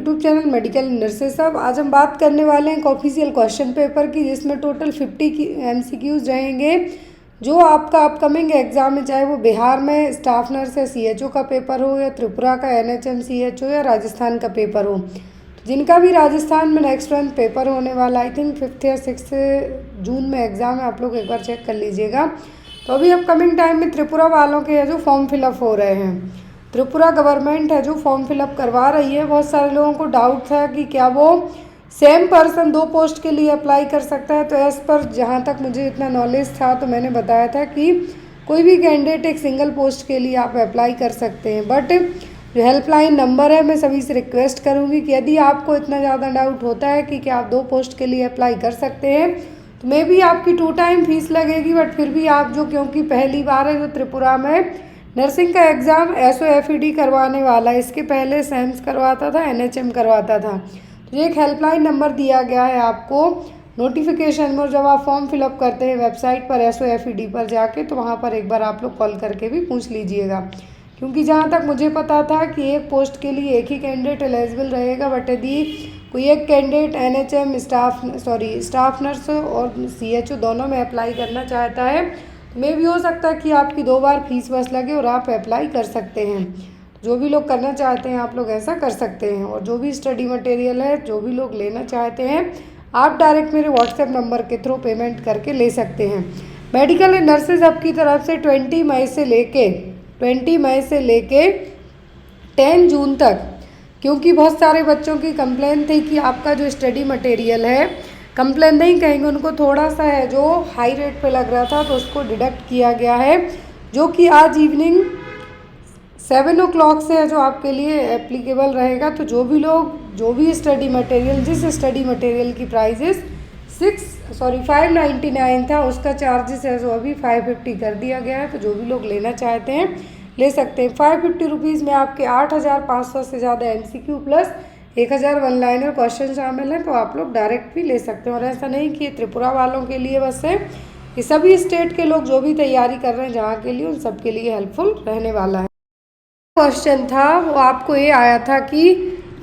YouTube channel medical nurses. अब आज हम बात करने वाले हैं एक ऑफिशियल क्वेश्चन पेपर की, जिसमें टोटल 50 की MCQs रहेंगे जो आपका अपकमिंग एग्जाम है, चाहे वो बिहार में स्टाफ नर्स या CHO का पेपर हो, या त्रिपुरा का NHM CHO, या राजस्थान का पेपर हो। जिनका भी राजस्थान में नेक्स्ट मंथ पेपर होने वाला, आई थिंक 5 या 6 जून में एग्ज़ाम है, आप लोग एक बार चेक कर लीजिएगा। तो अभी अपकमिंग टाइम में त्रिपुरा वालों के जो फॉर्म फिलअप हो रहे हैं, त्रिपुरा गवर्नमेंट है जो फॉर्म फिलअप करवा रही है। बहुत सारे लोगों को डाउट था कि क्या वो सेम पर्सन 2 पोस्ट के लिए अप्लाई कर सकता है। तो एज़ पर जहाँ तक मुझे इतना नॉलेज था, तो मैंने बताया था कि कोई भी कैंडिडेट एक सिंगल पोस्ट के लिए आप अप्लाई कर सकते हैं। बट जो हेल्पलाइन नंबर है, मैं सभी से रिक्वेस्ट करूँगी कि यदि आपको इतना ज़्यादा डाउट होता है कि क्या आप 2 पोस्ट के लिए अप्लाई कर सकते हैं, तो मे भी आपकी 2 टाइम फीस लगेगी, बट फिर भी आप जो, क्योंकि पहली बार है जो त्रिपुरा में नर्सिंग का एग्ज़ाम SOFED करवाने वाला है। इसके पहले SAMS करवाता था, NHM करवाता था। तो ये एक हेल्पलाइन नंबर दिया गया है आपको नोटिफिकेशन में, और जब आप फॉर्म फिलअप करते हैं वेबसाइट पर SOFED पर जाके, तो वहाँ पर एक बार आप लोग कॉल करके भी पूछ लीजिएगा। क्योंकि जहाँ तक मुझे पता था कि एक पोस्ट के लिए एक ही कैंडिडेट एलिजिबल रहेगा, बट यदि कोई एक कैंडिडेट NHM स्टाफ नर्स और CHO दोनों में अप्लाई करना चाहता है, मे भी हो सकता है कि आपकी 2 बार फीस बस लगे और आप अप्लाई कर सकते हैं। जो भी लोग करना चाहते हैं आप लोग ऐसा कर सकते हैं। और जो भी स्टडी मटेरियल है, जो भी लोग लेना चाहते हैं, आप डायरेक्ट मेरे व्हाट्सएप नंबर के थ्रू पेमेंट करके ले सकते हैं। मेडिकल नर्सेज आपकी तरफ से 20 मई से लेके 10 जून तक, क्योंकि बहुत सारे बच्चों की कंप्लेन थी कि आपका जो स्टडी मटेरियल है, कंप्लेन नहीं कहेंगे, उनको थोड़ा सा है जो हाई रेट पे लग रहा था, तो उसको डिडक्ट किया गया है, जो कि आज इवनिंग 7 o'clock से है, जो आपके लिए एप्लीकेबल रहेगा। तो जो भी स्टडी मटेरियल, जिस स्टडी मटेरियल की प्राइजेस 599 था, उसका चार्जेस है जो अभी 550 कर दिया गया है। तो जो भी लोग लेना चाहते हैं ले सकते हैं। 550 रुपीज़ में आपके 8500 से ज़्यादा MCQ plus 1000 one liner question शामिल हैं। तो आप लोग डायरेक्ट भी ले सकते हैं। और ऐसा नहीं कि त्रिपुरा वालों के लिए बस है, ये सभी स्टेट के लोग जो भी तैयारी कर रहे हैं जहाँ के लिए, उन सब के लिए हेल्पफुल रहने वाला है। क्वेश्चन था वो आपको ये आया था कि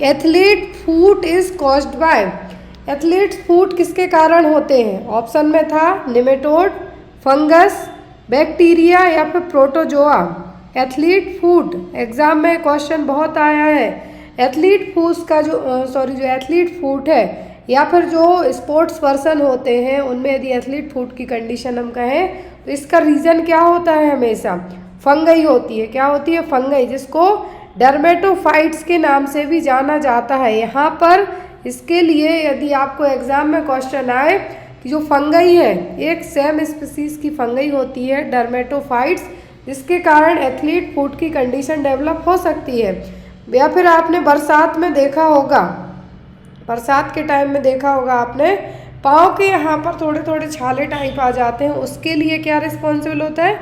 athlete foot is caused by, athlete foot किसके कारण होते हैं? ऑप्शन में था निमेटोड, फंगस, बैक्टीरिया या फिर प्रोटोजोआ। एथलीट फूट एग्जाम में क्वेश्चन बहुत आया है। एथलीट फूट का जो एथलीट फूट है, या फिर जो स्पोर्ट्स पर्सन होते हैं, उनमें यदि एथलीट फूट की कंडीशन हम कहें, तो इसका रीज़न क्या होता है? हमेशा फंगई होती है। क्या होती है? फंगई, जिसको डर्मेटोफाइट्स के नाम से भी जाना जाता है। यहाँ पर इसके लिए यदि आपको एग्जाम में क्वेश्चन आए कि जो फंगई है, एक सेम स्पीसीज की फंगई होती है डर्मेटोफाइट्स, जिसके कारण एथलीट फूट की कंडीशन डेवलप हो सकती है। या फिर आपने बरसात में देखा होगा, बरसात के टाइम में देखा होगा आपने, पाँव के यहाँ पर थोड़े थोड़े छाले टाइप आ जाते हैं। उसके लिए क्या रिस्पॉन्सिबल होता है?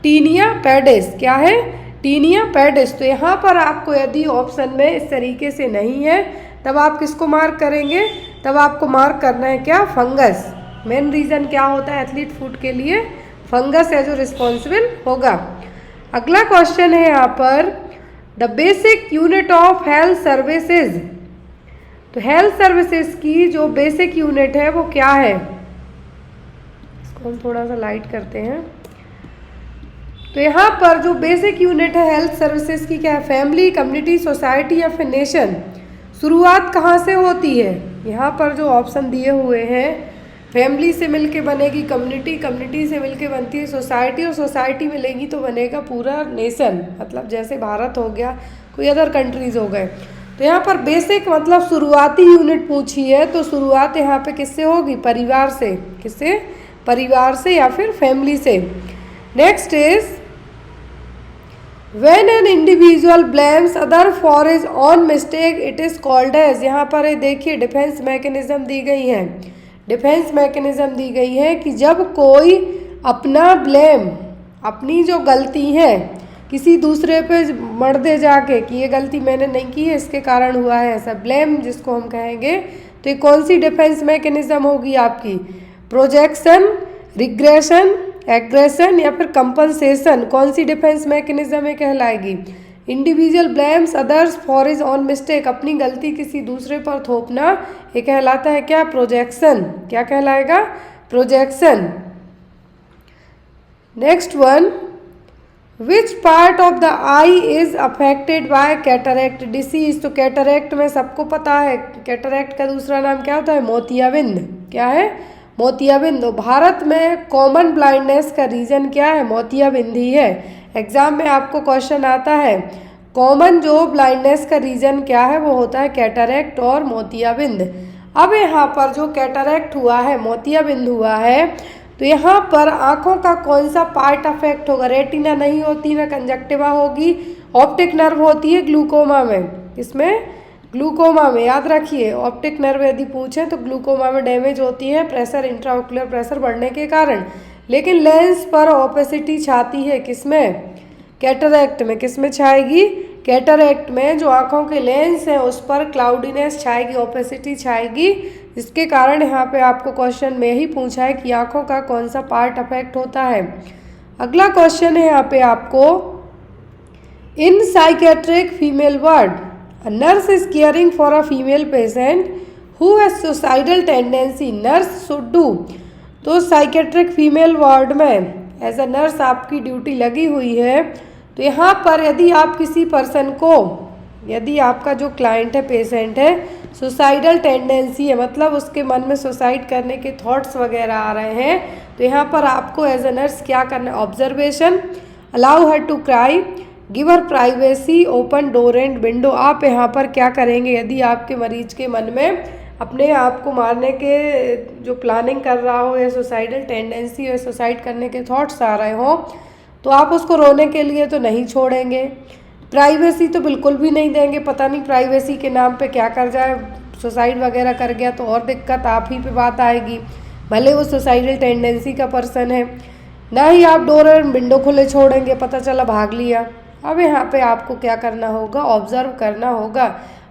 Tinea pedis. क्या है? Tinea pedis. तो यहाँ पर आपको यदि ऑप्शन में इस तरीके से नहीं है, तब आप किसको मार्क करेंगे? तब आपको मार्क करना है क्या? फंगस। मेन रीज़न क्या होता है एथलीट फूट के लिए? फंगस है जो रिस्पॉन्सिबल होगा। अगला क्वेश्चन है यहाँ पर, the basic unit of health services. तो हेल्थ सर्विसेज की जो बेसिक यूनिट है वो क्या है? इसको हम थोड़ा सा लाइट करते हैं। तो यहाँ पर जो बेसिक यूनिट है हेल्थ सर्विसेज की क्या है? फैमिली, कम्युनिटी, सोसाइटी या फिर नेशन। शुरुआत कहाँ से होती है? यहाँ पर जो ऑप्शन दिए हुए हैं, फैमिली से मिलके बनेगी कम्युनिटी, कम्युनिटी से मिलके बनती है सोसाइटी, और सोसाइटी मिलेगी तो बनेगा पूरा नेशन। मतलब जैसे भारत हो गया, कोई अदर कंट्रीज़ हो गए। तो यहाँ पर बेसिक मतलब शुरुआती यूनिट पूछी है, तो शुरुआत यहाँ पे किससे होगी? परिवार से। किससे? परिवार से या फिर फैमिली से। Next is When an individual blames other for his own mistake, it is called as। यहाँ पर देखिए डिफेंस मैकेनिज्म दी गई है। डिफेंस मैकेनिज्म दी गई है कि जब कोई अपना ब्लेम, अपनी जो गलती है, किसी दूसरे पे मर दे जाके कि ये गलती मैंने नहीं की है, इसके कारण हुआ है, ऐसा ब्लेम जिसको हम कहेंगे, तो ये कौन सी डिफेंस मैकेनिज्म होगी आपकी? प्रोजेक्शन, रिग्रेशन, एग्रेशन या फिर कंपनसेशन। कौन सी डिफेंस मैकेनिज्म में कहलाएगी? Individual blames others for his own mistake, अपनी गलती किसी दूसरे पर थोपना, ये कहलाता है क्या? प्रोजेक्शन। क्या कहलाएगा? Projection. Next one, which part of the I is affected by cataract disease? तो कैटरैक्ट में सबको पता है, कैटरैक्ट का दूसरा नाम क्या होता है? मोतियाबिंद। क्या है? मोतियाबिंद। भारत में कॉमन ब्लाइंडनेस का रीजन क्या है? मोतियाबिंद ही है। एग्जाम में आपको क्वेश्चन आता है कॉमन जो ब्लाइंडनेस का रीजन क्या है, वो होता है कैटरैक्ट और मोतियाबिंद। अब यहाँ पर जो कैटरैक्ट हुआ है, मोतियाबिंद हुआ है, तो यहाँ पर आँखों का कौन सा पार्ट अफेक्ट होगा? रेटिना नहीं होती, ना कंजक्टिवा होगी, ऑप्टिक नर्व होती है ग्लूकोमा में। इसमें ग्लूकोमा में याद रखिए, ऑप्टिक नर्व यदि पूछें तो ग्लूकोमा में डैमेज होती है प्रेशर, इंट्राओक्युलर प्रेशर बढ़ने के कारण। लेकिन लेंस पर ओपेसिटी छाती है किसमें? कैटरैक्ट में। किसमें छाएगी? कैटरैक्ट में। जो आँखों के लेंस हैं उस पर क्लाउडीनेस छाएगी, ओपेसिटी छाएगी, जिसके कारण यहाँ पे आपको क्वेश्चन में ही पूछा है कि आँखों का कौन सा पार्ट अफेक्ट होता है। अगला क्वेश्चन है यहाँ पे आपको, in psychiatric female ward a nurse is caring for a female patient who has suicidal tendency, nurse should do। तो साइकेट्रिक फीमेल वार्ड में एज अ नर्स आपकी ड्यूटी लगी हुई है, तो यहाँ पर यदि आप किसी पर्सन को, यदि आपका जो क्लाइंट है, पेशेंट है, सुसाइडल टेंडेंसी है, मतलब उसके मन में सुसाइड करने के थॉट्स वगैरह आ रहे हैं, तो यहाँ पर आपको एज अ नर्स क्या करना है? Observation, allow her to cry, give her privacy, open door and window. आप यहाँ पर क्या करेंगे? यदि आपके मरीज के मन में अपने आप को मारने के जो प्लानिंग कर रहा हो, या सुसाइडल टेंडेंसी या सुसाइड करने के थॉट्स आ रहे हो, तो आप उसको रोने के लिए तो नहीं छोड़ेंगे, प्राइवेसी तो बिल्कुल भी नहीं देंगे। पता नहीं प्राइवेसी के नाम पे क्या कर जाए, सुसाइड वगैरह कर गया तो और दिक्कत आप ही पे बात आएगी, भले वो सुसाइडल टेंडेंसी का पर्सन है। ना ही आप डोर और विंडो खुले छोड़ेंगे, पता चला भाग लिया। अब यहाँ पे आपको क्या करना होगा? ऑब्जर्व करना होगा।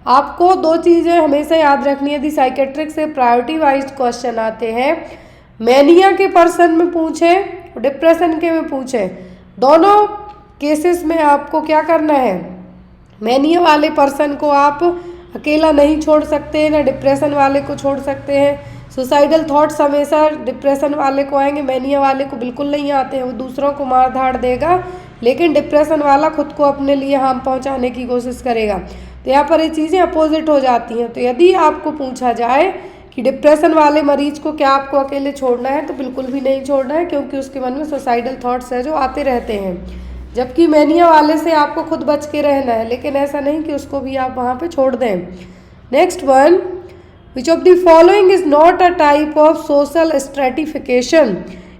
आपको दो चीज़ें हमेशा याद रखनी है, यदि साइकेट्रिक से प्रायोरिटी वाइज क्वेश्चन आते हैं, मैनिया के पर्सन में पूछे, डिप्रेशन के में पूछे, दोनों केसेस में आपको क्या करना है? मैनिया वाले पर्सन को आप अकेला नहीं छोड़ सकते, ना डिप्रेशन वाले को छोड़ सकते हैं। सुसाइडल थॉट्स हमेशा डिप्रेशन वाले को आएंगे, मैनिया वाले को बिल्कुल नहीं आते हैं, वो दूसरों को मार धाड़ देगा, लेकिन डिप्रेशन वाला खुद को अपने लिए हार्म पहुंचाने की कोशिश करेगा। तो यहाँ पर ये चीज़ें अपोजिट हो जाती हैं। तो यदि आपको पूछा जाए कि डिप्रेशन वाले मरीज को क्या आपको अकेले छोड़ना है, तो बिल्कुल भी नहीं छोड़ना है, क्योंकि उसके मन में सुसाइडल थॉट्स है जो आते रहते हैं। जबकि मैनिया वाले से आपको खुद बच के रहना है, लेकिन ऐसा नहीं कि उसको भी आप वहाँ पे छोड़ दें। Next one, which of the following is not a type of social stratification?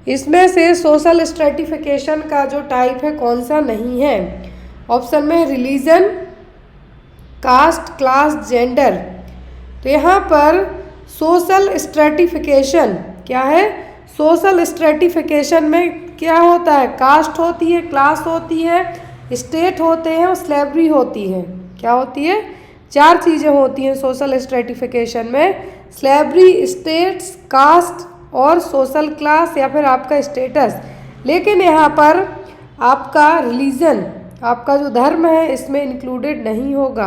इसमें से सोशल स्ट्रेटिफिकेशन का जो टाइप है कौन सा नहीं है? ऑप्शन में रिलीजन, कास्ट, क्लास, जेंडर। तो यहाँ पर सोशल स्ट्रेटिफिकेशन क्या है? सोशल स्ट्रेटिफिकेशन में क्या होता है? कास्ट होती है, क्लास होती है, स्टेट होते हैं और स्लेवरी होती है। क्या होती है? चार चीज़ें होती हैं सोशल स्ट्रेटिफिकेशन में, स्लेवरी, स्टेट्स, कास्ट और सोशल क्लास या फिर आपका स्टेटस। लेकिन यहाँ पर आपका रिलीजन, आपका जो धर्म है, इसमें इंक्लूडेड नहीं होगा।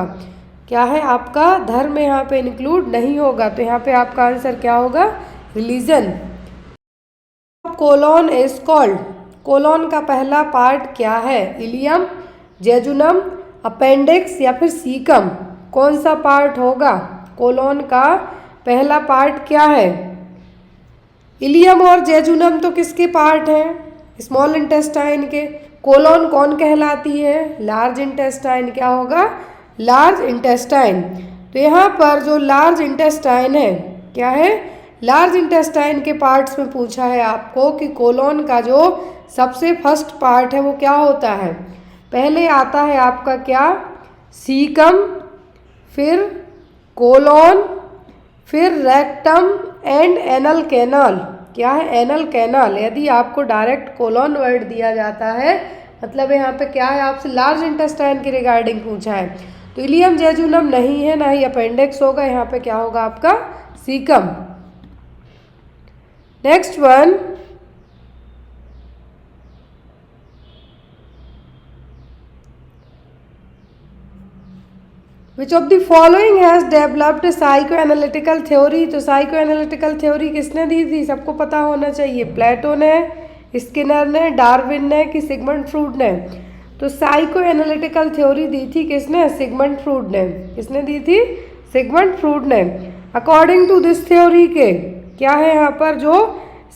क्या है? आपका धर्म यहाँ पे इंक्लूड नहीं होगा। तो यहाँ पे आपका आंसर क्या होगा? Religion. Colon is called, colon का पहला पार्ट क्या है? इलियम, जेजुनम, अपेंडिक्स या फिर सीकम? कौन सा पार्ट होगा? कोलोन का पहला पार्ट क्या है? इलियम और जेजुनम तो किसके पार्ट हैं? स्मॉल इंटेस्टाइन के। कोलोन कौन कहलाती है? Large intestine. क्या होगा? Large intestine. तो यहाँ पर जो लार्ज इंटेस्टाइन है, क्या है? लार्ज इंटेस्टाइन के पार्ट्स में पूछा है आपको कि कोलोन का जो सबसे फर्स्ट पार्ट है वो क्या होता है? पहले आता है आपका क्या? सीकम, फिर कोलोन, फिर रेक्टम एंड एनल कैनाल। क्या है? Anal canal. यदि आपको डायरेक्ट कोलोन वर्ड दिया जाता है, मतलब यहाँ पे क्या है? आपसे लार्ज इंटेस्टाइन के रिगार्डिंग पूछा है, तो इलियम जेजुनम नहीं है, ना ही अपेंडिक्स होगा। यहाँ पे क्या होगा आपका? Caecum. Next one, which of the following has developed psycho analytical theory. तो साइको एनालिटिकल थ्योरी किसने दी थी, सबको पता होना चाहिए। प्लेटो ने, स्किनर ने, डार्विन ने कि सिगमंड फ्रूड ने। तो साइको एनालिटिकल थ्योरी दी थी किसने, सिगमंड फ्रूड ने। किसने दी थी, सिगमंड फ्रूड ने। अकॉर्डिंग टू दिस थ्योरी के क्या है यहाँ पर, जो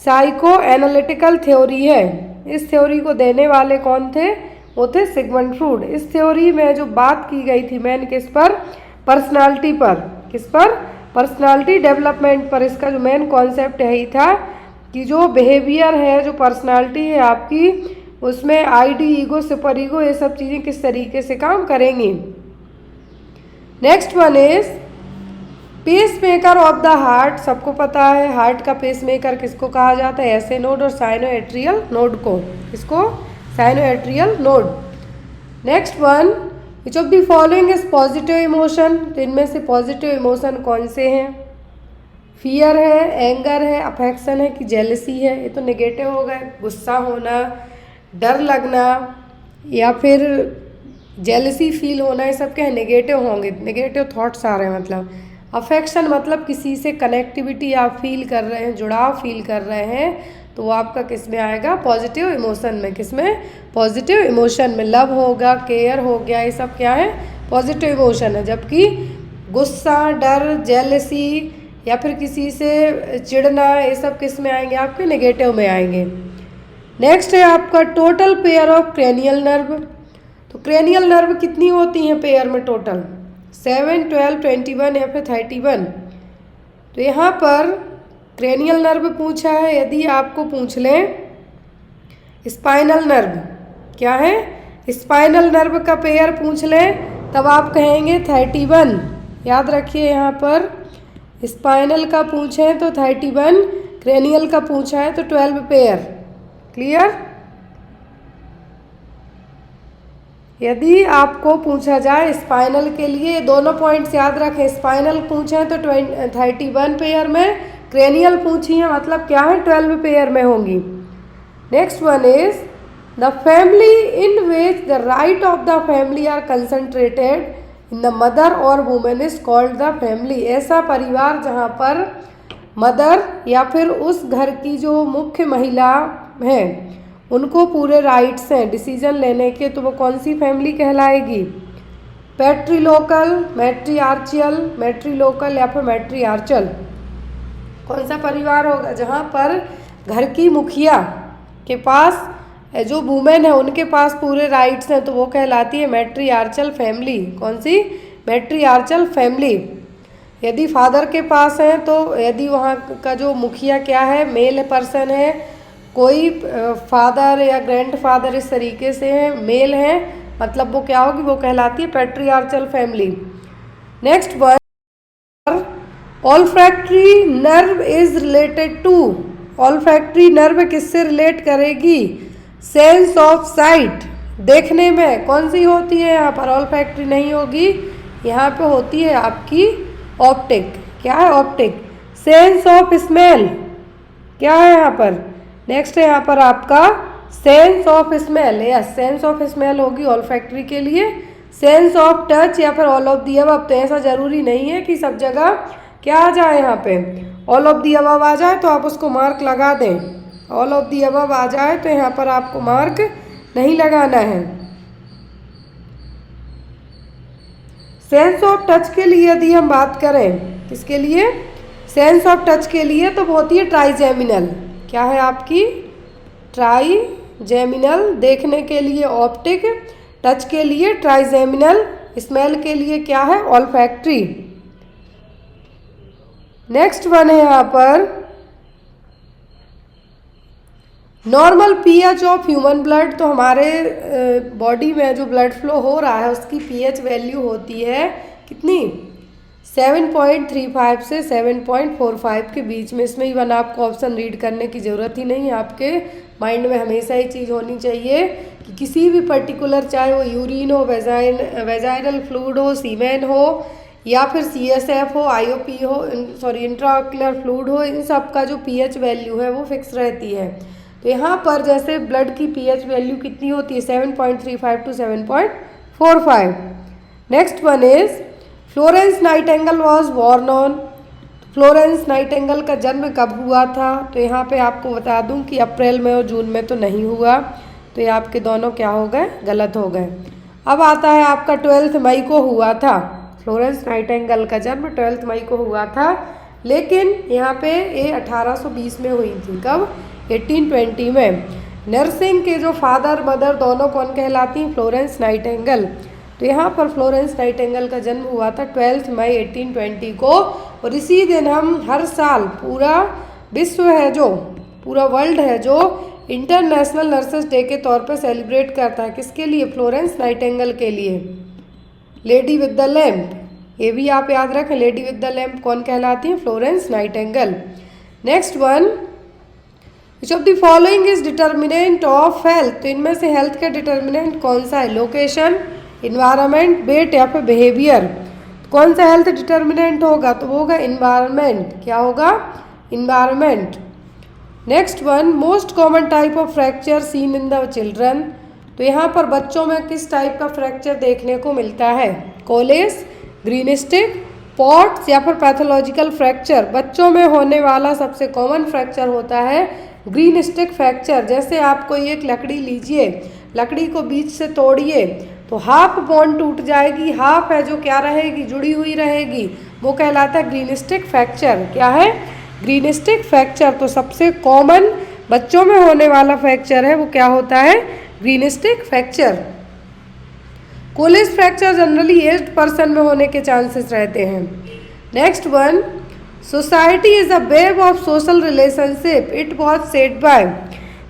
साइको एनालिटिकल थ्योरी है, इस थ्योरी को देने वाले कौन थे, वो थे सिगमंड फ्रूड। इस थ्योरी में जो बात की गई थी मेन किस पर, पर्सनालिटी पर। किस पर, पर्सनालिटी डेवलपमेंट पर। इसका जो मेन कॉन्सेप्ट यही था कि जो बिहेवियर है, जो पर्सनालिटी है आपकी, उसमें आईडी, ईगो, सुपर ईगो, ये सब चीज़ें किस तरीके से काम करेंगी। Next one is pacemaker of the heart. सबको पता है हार्ट का पेस मेकर किसको कहा जाता है, एसए नोड और साइनोएट्रियल नोड को। किसको, sinoatrial node. Next one, which of the following is positive emotion. तो इनमें से पॉजिटिव इमोशन कौन से हैं, फियर है, एंगर है, अफेक्शन है कि जेलसी है। ये तो नेगेटिव हो गए, गुस्सा होना, डर लगना या फिर जेलसी फील होना, ये सब क्या है, नेगेटिव होंगे, नेगेटिव थॉट्स आ रहे हैं। मतलब अफेक्शन मतलब किसी से कनेक्टिविटी आप फील कर रहे हैं, जुड़ाव फील कर रहे हैं, तो वो आपका किस में आएगा, पॉजिटिव इमोशन में। किस में, पॉजिटिव इमोशन में। लव होगा, केयर हो गया, ये सब क्या है, पॉजिटिव इमोशन है। जबकि गुस्सा, डर, जेलसी या फिर किसी से चिढ़ना, ये सब किस में आएंगे, आपके नेगेटिव में आएंगे। नेक्स्ट है आपका total pair of cranial nerve. तो क्रेनियल नर्व कितनी होती हैं पेयर में टोटल, 7, 12, 21 या फिर 31। तो यहाँ पर क्रेनियल नर्व पूछा है। यदि आपको पूछ लें स्पाइनल नर्व, क्या है, स्पाइनल नर्व का पेयर पूछ लें, तब आप कहेंगे 31। याद रखिए यहाँ पर स्पाइनल का पूछें तो 31, क्रेनियल का पूछा है तो 12 पेयर। क्लियर। यदि आपको पूछा जाए स्पाइनल के लिए, दोनों पॉइंट्स याद रखें, स्पाइनल पूछें तो 31 पेयर में, क्रेनियल पूछी है मतलब क्या है, 12 पेयर में होंगी। Next one is the family in which the right of the family are concentrated in the mother or women is called the family. ऐसा परिवार जहाँ पर मदर या फिर उस घर की जो मुख्य महिला है उनको पूरे राइट्स हैं डिसीजन लेने के, तो वो कौन सी फैमिली कहलाएगी, पैट्रीलोकल, मैट्रीआर्चियल, मैट्रीलोकल या फिर मैट्रीआर्चल। कौन सा परिवार होगा, जहाँ पर घर की मुखिया के पास जो वुमेन है उनके पास पूरे राइट्स हैं, तो वो कहलाती है मैट्रीआर्चल फैमिली। कौन सी, मैट्रीआर्चल फैमिली। यदि फादर के पास है, तो यदि वहाँ का जो मुखिया क्या है, मेल पर्सन है, कोई फादर या ग्रैंडफादर इस तरीके से है, मेल है, मतलब वो क्या होगी, वो कहलाती है patriarchal family. Next one, olfactory nerve is related to. Olfactory nerve किससे रिलेट करेगी, सेंस ऑफ साइट, देखने में। कौन सी होती है यहाँ पर, ऑल्फैक्टरी नहीं होगी, यहाँ पे होती है आपकी ऑप्टिक। क्या है, ऑप्टिक। सेंस ऑफ स्मेल क्या है यहाँ पर, नेक्स्ट है यहाँ पर आपका sense of smell. Yes, sense of smell होगी ऑल्फैक्टरी के लिए। सेंस ऑफ टच या फिर ऑल ऑफ दी अबव। तो ऐसा जरूरी नहीं है कि सब जगह क्या आ जाए, यहाँ पे ऑल ऑफ दी अबव आ जाए तो आप उसको मार्क लगा दें। ऑल ऑफ दी अबव आ जाए तो यहाँ पर आपको मार्क नहीं लगाना है। सेंस ऑफ टच के लिए यदि हम बात करें, किसके लिए, सेंस ऑफ टच के लिए, तो वो होती है ट्राइजेमिनल। क्या है आपकी, ट्राइजेमिनल। देखने के लिए ऑप्टिक, टच के लिए ट्राइजेमिनल, स्मेल के लिए क्या है, ऑल्फैक्टरी। नेक्स्ट वन है यहाँ पर normal pH of human blood. तो हमारे बॉडी में जो ब्लड फ्लो हो रहा है उसकी पीएच वैल्यू होती है कितनी, 7.35 से 7.45 के बीच में। इसमें इवन आपको ऑप्शन रीड करने की ज़रूरत ही नहीं है, आपके माइंड में हमेशा ये चीज़ होनी चाहिए कि किसी भी पर्टिकुलर, चाहे वो यूरिन हो, वेजाइनल फ्लूइड हो, सीमेन हो या फिर सीएसएफ हो, आईओपी हो, सॉरी इंट्राऑक्यूलर फ्लूइड हो, इन सब का जो पीएच वैल्यू है वो फिक्स रहती है। तो यहाँ पर जैसे ब्लड की पीएच वैल्यू कितनी होती है, 7.35 to 7.45। Next one is Florence Nightingale was born on, Florence Nightingale का जन्म कब हुआ था? तो यहाँ पे आपको बता दूं कि अप्रैल में और जून में तो नहीं हुआ, तो ये आपके दोनों क्या हो गए, गलत हो गए। अब आता है आपका 12 मई को हुआ था, फ्लोरेंस नाइटिंगेल का जन्म 12 मई को हुआ था, लेकिन यहाँ पे ये 1820 में हुई थी। कब? 1820 में। नर्सिंग के जो फादर मदर दोनों कौन कहलाती हैं? Florence Nightingale. तो यहाँ पर फ्लोरेंस नाइटिंगेल का जन्म हुआ था 12 मई 1820 को, और इसी दिन हम हर साल पूरा विश्व है जो, पूरा वर्ल्ड है जो इंटरनेशनल नर्सेस डे के तौर पर सेलिब्रेट करता है। किसके लिए? फ्लोरेंस नाइटिंगेल के लिए। लेडी विद द लैम्प, ये भी आप याद रखें, लेडी विद द लैम्प कौन कहलाती है? Florence Nightingale. Next one, which of the following is determinant of health? तो इनमें से हेल्थ का डिटर्मिनेंट कौन सा है? लोकेशन, इन्वायरमेंट, वेट या फिर बिहेवियर? कौन सा हेल्थ डिटर्मिनेंट होगा? तो वो होगा इन्वायरमेंट। क्या होगा? Environment. Next one, most common type of fracture seen in the children? तो यहाँ पर बच्चों में किस टाइप का फ्रैक्चर देखने को मिलता है? कोलेस, ग्रीन स्टिक, पॉट्स या फिर पैथोलॉजिकल फ्रैक्चर? बच्चों में होने वाला सबसे कॉमन फ्रैक्चर होता है ग्रीन स्टिक फ्रैक्चर। जैसे आप कोई एक लकड़ी लीजिए, लकड़ी को बीच से तोड़िए तो हाफ बोन टूट जाएगी, हाफ है जो क्या रहेगी, जुड़ी हुई रहेगी, वो कहलाता है ग्रीन स्टिक फ्रैक्चर। क्या है? Green stick fracture. तो सबसे कॉमन बच्चों में होने वाला फ्रैक्चर है वो क्या होता है? Green stick fracture. Colles fracture generally aged person में होने के चांसेस रहते हैं। Next one, society is a web of social relationship, it was said by?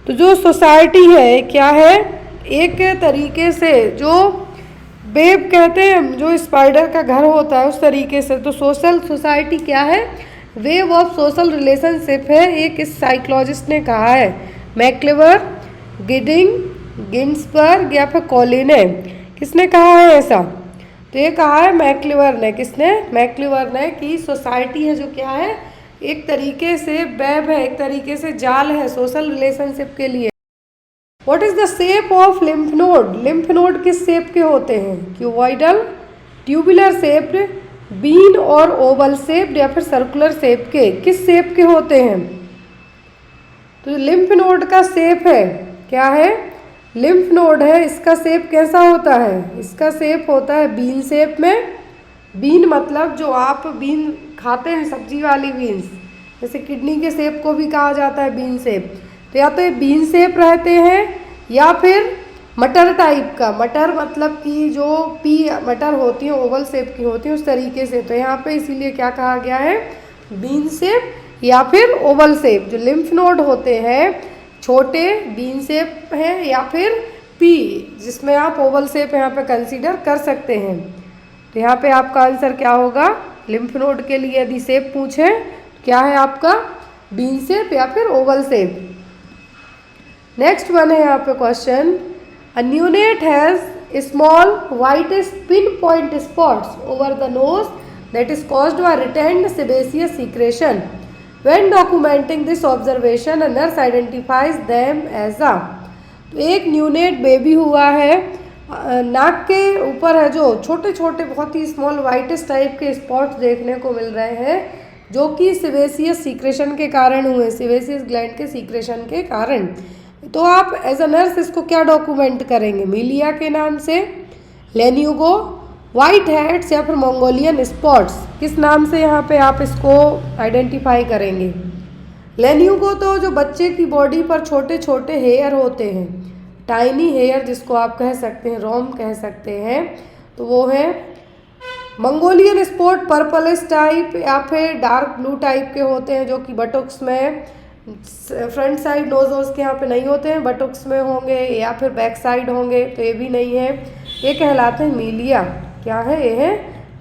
तो जो सोसाइटी है क्या है? एक तरीके से जो वेब कहते हैं, जो स्पाइडर का घर होता है उस तरीके से। तो सोशल सोसाइटी क्या है? वेब ऑफ सोशल रिलेशनशिप है, एक इस साइकोलॉजिस्ट ने कहा है। मैक्लेवर, गिडिंग, गिन्सबर्ग या फिर कॉलिन ने? किसने कहा है ऐसा? तो ये कहा है मैक्लेवर ने। किसने? मैक्लेवर ने, कि सोसाइटी है जो क्या है, एक तरीके से वेब है, एक तरीके से जाल है सोशल रिलेशनशिप के लिए। What is the shape of lymph node? Lymph node किस शेप के होते हैं? क्यूबॉइडल, ट्यूबुलर शेप्ड, बीन और ओवल शेप्ड या फिर सर्कुलर शेप के? किस शेप के होते हैं? तो लिम्फ नोड का शेप है क्या है? लिम्फ नोड है, इसका शेप कैसा होता है? इसका शेप होता है बीन शेप में। बीन मतलब जो आप बीन खाते हैं, सब्जी वाली बीन्स, जैसे किडनी के शेप को भी कहा जाता है बीन शेप। तो या तो ये बीन शेप रहते हैं या फिर मटर टाइप का, मटर मतलब कि जो पी मटर होती है ओवल शेप की होती है उस तरीके से। तो यहाँ पे इसीलिए क्या कहा गया है? बीन शेप या फिर ओवल शेप। जो लिम्फ नोड होते हैं छोटे बीन शेप हैं या फिर पी, जिसमें आप ओवल शेप यहाँ पे कंसीडर कर सकते हैं। तो यहाँ पे आपका आंसर क्या होगा? लिम्फ नोड के लिए यदि शेप पूछे क्या है आपका? बीन शेप या फिर ओवल शेप। नेक्स्ट वन है यहाँ पे question, a neonate has small white pin point spots over the nose that is caused by retained sebaceous secretion. When documenting this observation a nurse identifies them as a? तो एक neonate baby हुआ है, नाक के ऊपर है जो छोटे छोटे बहुत ही स्मॉल वाइटिस टाइप के स्पॉट्स देखने को मिल रहे हैं, जो कि सेबेसियस सीक्रेशन के कारण हुए, सेबेसियस ग्लैंड के सीक्रेशन के कारण। तो आप एज अ नर्स इसको क्या डॉक्यूमेंट करेंगे? मिलिया के नाम से, लेन्यूगो, वाइट हेड्स या फिर मंगोलियन स्पॉट्स? किस नाम से यहाँ पे आप इसको आइडेंटिफाई करेंगे? लेन्यूगो तो जो बच्चे की बॉडी पर छोटे छोटे हेयर होते हैं, टाइनी हेयर जिसको आप कह सकते हैं, रोम कह सकते हैं, तो वो है। मंगोलियन स्पॉट पर्पलिश टाइप या फिर डार्क ब्लू टाइप के होते हैं, जो कि बटोक्स में फ्रंट साइड नोज के यहाँ पे नहीं होते हैं, बटोक्स में होंगे या फिर बैक साइड होंगे, तो ये भी नहीं है। ये कहलाते हैं मीलिया। क्या है? ये है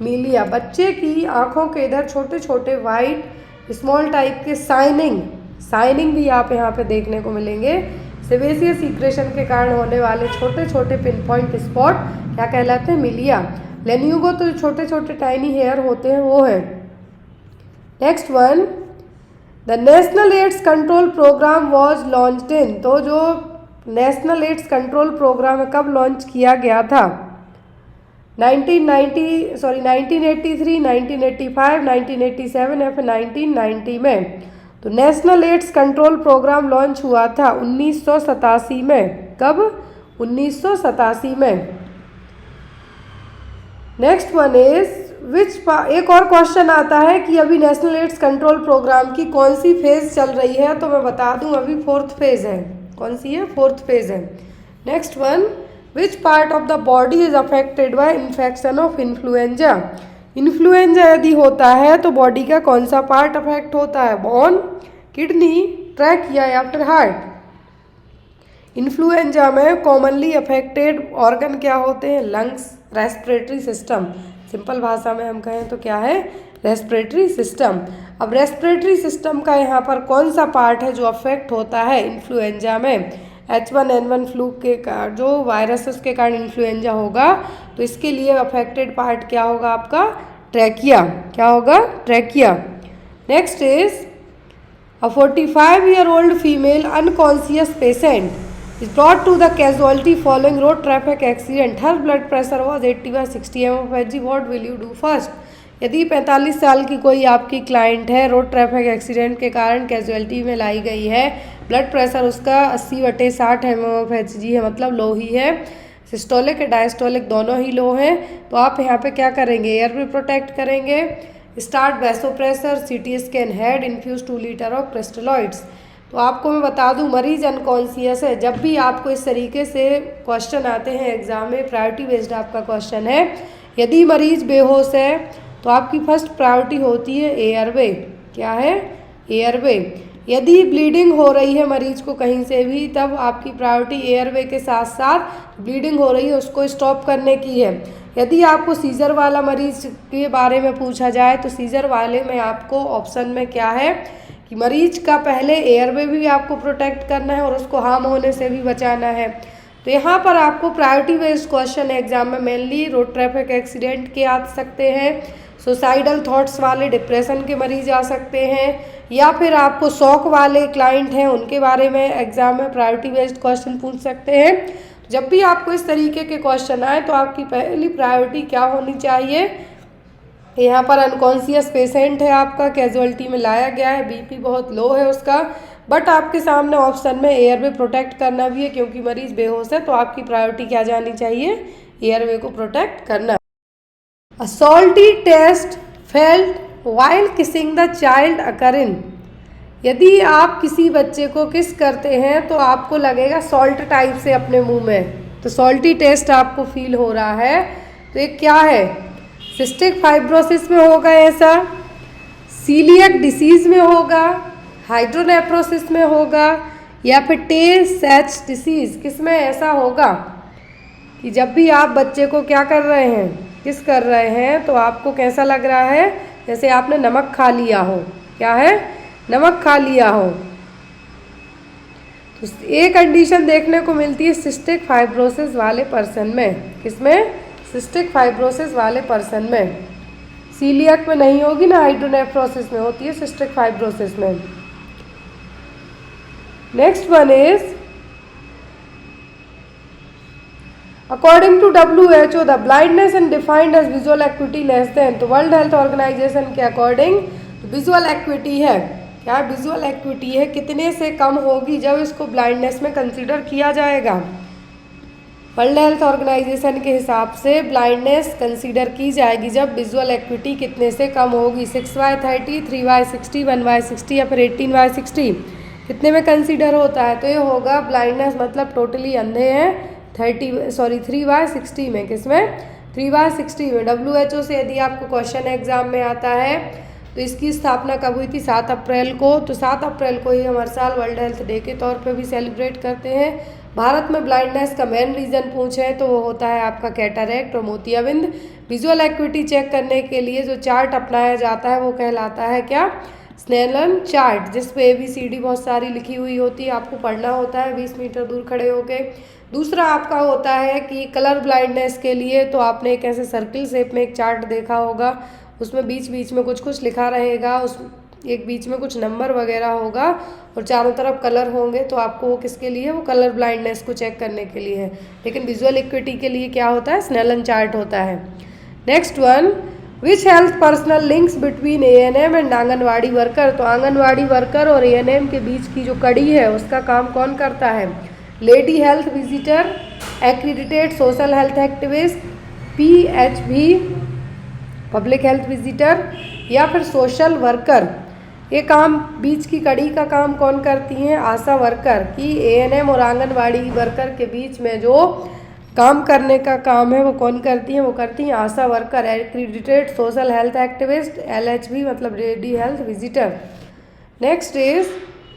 मीलिया। बच्चे की आँखों के इधर छोटे छोटे वाइट स्मॉल टाइप के साइनिंग भी आप यहाँ पे देखने को मिलेंगे। सेबेसियस सीक्रेशन के कारण होने वाले छोटे छोटे पिन पॉइंट स्पॉट क्या कहलाते हैं? मिलिया। लेन्यूगो तो छोटे छोटे टाइनी हेयर होते हैं वो है। Next one, the national AIDS control programme was launched in? तो जो नेशनल एड्स कंट्रोल प्रोग्राम है कब लॉन्च किया गया था? 1983, 1985, 1987 या फिर 1990 में। तो national AIDS control programme launch हुआ था 1987 में। कब? 1987 में। नेक्स्ट वन इज एक और क्वेश्चन आता है कि अभी नेशनल एड्स कंट्रोल प्रोग्राम की कौन सी फेज चल रही है, तो मैं बता दूं अभी 4th फेज है। कौन सी है? 4th फेज है। Next one, which part of the body is affected by infection of influenza. Influenza यदि होता है तो बॉडी का कौन सा पार्ट अफेक्ट होता है? बोन, किडनी, ट्रैकिया या फिर हार्ट। इन्फ्लुएंजा में कॉमनली अफेक्टेड ऑर्गन क्या होते हैं? Lungs, respiratory system. सिंपल भाषा में हम कहें तो क्या है? Respiratory system. अब रेस्पिरेटरी सिस्टम का यहाँ पर कौन सा पार्ट है जो अफेक्ट होता है इन्फ्लुएंजा में? H1N1 फ्लू के कारण, जो वायरस उसके कारण इन्फ्लुएंजा होगा, तो इसके लिए अफेक्टेड पार्ट क्या होगा आपका? ट्रैकिया। क्या होगा? Trachea. Next is A 45-year-old female unconscious patient is brought to the casualty following road traffic accident. Her blood pressure was 80/60 mmHg. What will you do first? यदि 45 साल की कोई आपकी क्लाइंट है, रोड ट्रैफिक एक्सीडेंट के कारण casualty में लाई गई है, ब्लड प्रेशर उसका 80/60 mmHg है, मतलब लो ही है। सिस्टोलिक या डायस्टोलिक दोनों ही लो हैं। तो आप यहाँ पे क्या करेंगे? एयर भी प्रोटेक्ट करेंगे। Start vasopressor, CT scan head, infuse 2 litre of crystalloids. तो आपको मैं बता दूं मरीज अनकॉन्शियस है। जब भी आपको इस तरीके से क्वेश्चन आते हैं एग्जाम में, प्रायोरिटी बेस्ड आपका क्वेश्चन है, यदि मरीज बेहोश है तो आपकी फर्स्ट प्रायोरिटी होती है एयरवे। क्या है? एयरवे। यदि ब्लीडिंग हो रही है मरीज को कहीं से भी, तब आपकी प्रायोरिटी एयरवे के साथ साथ ब्लीडिंग हो रही है उसको स्टॉप करने की है। यदि आपको सीजर वाला मरीज के बारे में पूछा जाए तो सीजर वाले में आपको ऑप्शन में क्या है कि मरीज का पहले एयरवे भी आपको प्रोटेक्ट करना है और उसको हार्म होने से भी बचाना है। तो यहाँ पर आपको प्रायोरिटी बेस्ड क्वेश्चन एग्जाम में मेनली रोड ट्रैफिक एक्सीडेंट के आ सकते हैं, सुसाइडल थॉट्स वाले, डिप्रेशन के मरीज आ सकते हैं, या फिर आपको शौक वाले क्लाइंट हैं उनके बारे में एग्जाम में प्रायोरिटी बेस्ड क्वेश्चन पूछ सकते हैं। जब भी आपको इस तरीके के क्वेश्चन आए तो आपकी पहली प्रायोरिटी क्या होनी चाहिए? यहाँ पर अनकॉन्शियस पेशेंट है आपका, कैजुअलिटी में लाया गया है, BP बहुत लो है उसका, बट आपके सामने ऑप्शन में एयरवे प्रोटेक्ट करना भी है क्योंकि मरीज बेहोश है, तो आपकी प्रायोरिटी क्या जानी चाहिए? एयरवे को प्रोटेक्ट करना। A salty taste felt while kissing the child occurring. यदि आप किसी बच्चे को किस करते हैं तो आपको लगेगा सॉल्ट टाइप से अपने मुंह में, तो सॉल्टी टेस्ट आपको फील हो रहा है, तो ये क्या है? सिस्टिक फाइब्रोसिस में होगा ऐसा, सीलियक डिसीज में होगा, हाइड्रोनेफ्रोसिस में होगा, या फिर टे-सैच डिसीज। किस में ऐसा होगा कि जब भी आप बच्चे को क्या कर रहे हैं, किस कर रहे हैं, तो आपको कैसा लग रहा है? जैसे आपने नमक खा लिया हो। क्या है? नमक खा लिया हो। तो ये कंडीशन देखने को मिलती है सिस्टिक फाइब्रोसिस वाले पर्सन में। किसमें? सिस्टिक फाइब्रोसिस वाले पर्सन में। सीलियक में नहीं होगी ना, हाइड्रोनेफ्रोसिस में होती है, सिस्टिक फाइब्रोसिस में। Next one is According to WHO, the blindness is defined as visual acuity less than, तो वर्ल्ड हेल्थ ऑर्गेनाइजेशन के अकॉर्डिंग विजुअल एक्विटी है। क्या विजुअल एक्विटी है? कितने से कम होगी जब इसको ब्लाइंडनेस में कंसीडर किया जाएगा? वर्ल्ड हेल्थ ऑर्गेनाइजेशन के हिसाब से ब्लाइंडनेस कंसीडर की जाएगी जब विजुअल एक्विटी कितने से कम होगी? 6/30, 3/60, 1/60 या फिर 18/60। कितने में कंसीडर होता है? तो ये होगा ब्लाइंडनेस मतलब टोटली अंधे हैं 3/60 में। किसमें? 3/60 में। WHO से यदि आपको क्वेश्चन एग्जाम में आता है तो इसकी स्थापना कब हुई थी? 7 अप्रैल को। तो 7 अप्रैल को ही हम हर साल वर्ल्ड हेल्थ डे के तौर पे भी सेलिब्रेट करते हैं। भारत में ब्लाइंडनेस का मेन रीज़न पूछें तो वो होता है आपका कैटरैक्ट और मोतियाबिंद। विजुअल एक्विटी चेक करने के लिए जो चार्ट अपनाया जाता है वो कहलाता है क्या? स्नेलन चार्ट, जिस पे ABCD बहुत सारी लिखी हुई होती है, आपको पढ़ना होता है 20 मीटर दूर खड़े होके। दूसरा आपका होता है कि कलर ब्लाइंडनेस के लिए तो आपने एक ऐसे सर्किल शेप में एक चार्ट देखा होगा, उसमें बीच बीच में कुछ कुछ लिखा रहेगा, उस एक बीच में कुछ नंबर वगैरह होगा और चारों तरफ कलर होंगे, तो आपको वो किसके लिए, वो कलर ब्लाइंडनेस को चेक करने के लिए है। लेकिन विजुअल एक्विटी के लिए क्या होता है, स्नेलन चार्ट होता है। Next one, which health personnel links between ANM and anganwadi worker. तो आंगनवाड़ी वर्कर और ANM के बीच की जो कड़ी है उसका काम कौन करता है, lady health visitor, accredited social health activist, PHV public health visitor, या फिर सोशल वर्कर। ये काम, बीच की कड़ी का काम कौन करती हैं, आशा वर्कर। कि ANM और आंगनवाड़ी वर्कर के बीच में जो काम करने का काम है वो कौन करती हैं, वो करती हैं ASHA worker, accredited social health activist, LHV मतलब lady health visitor. Next is,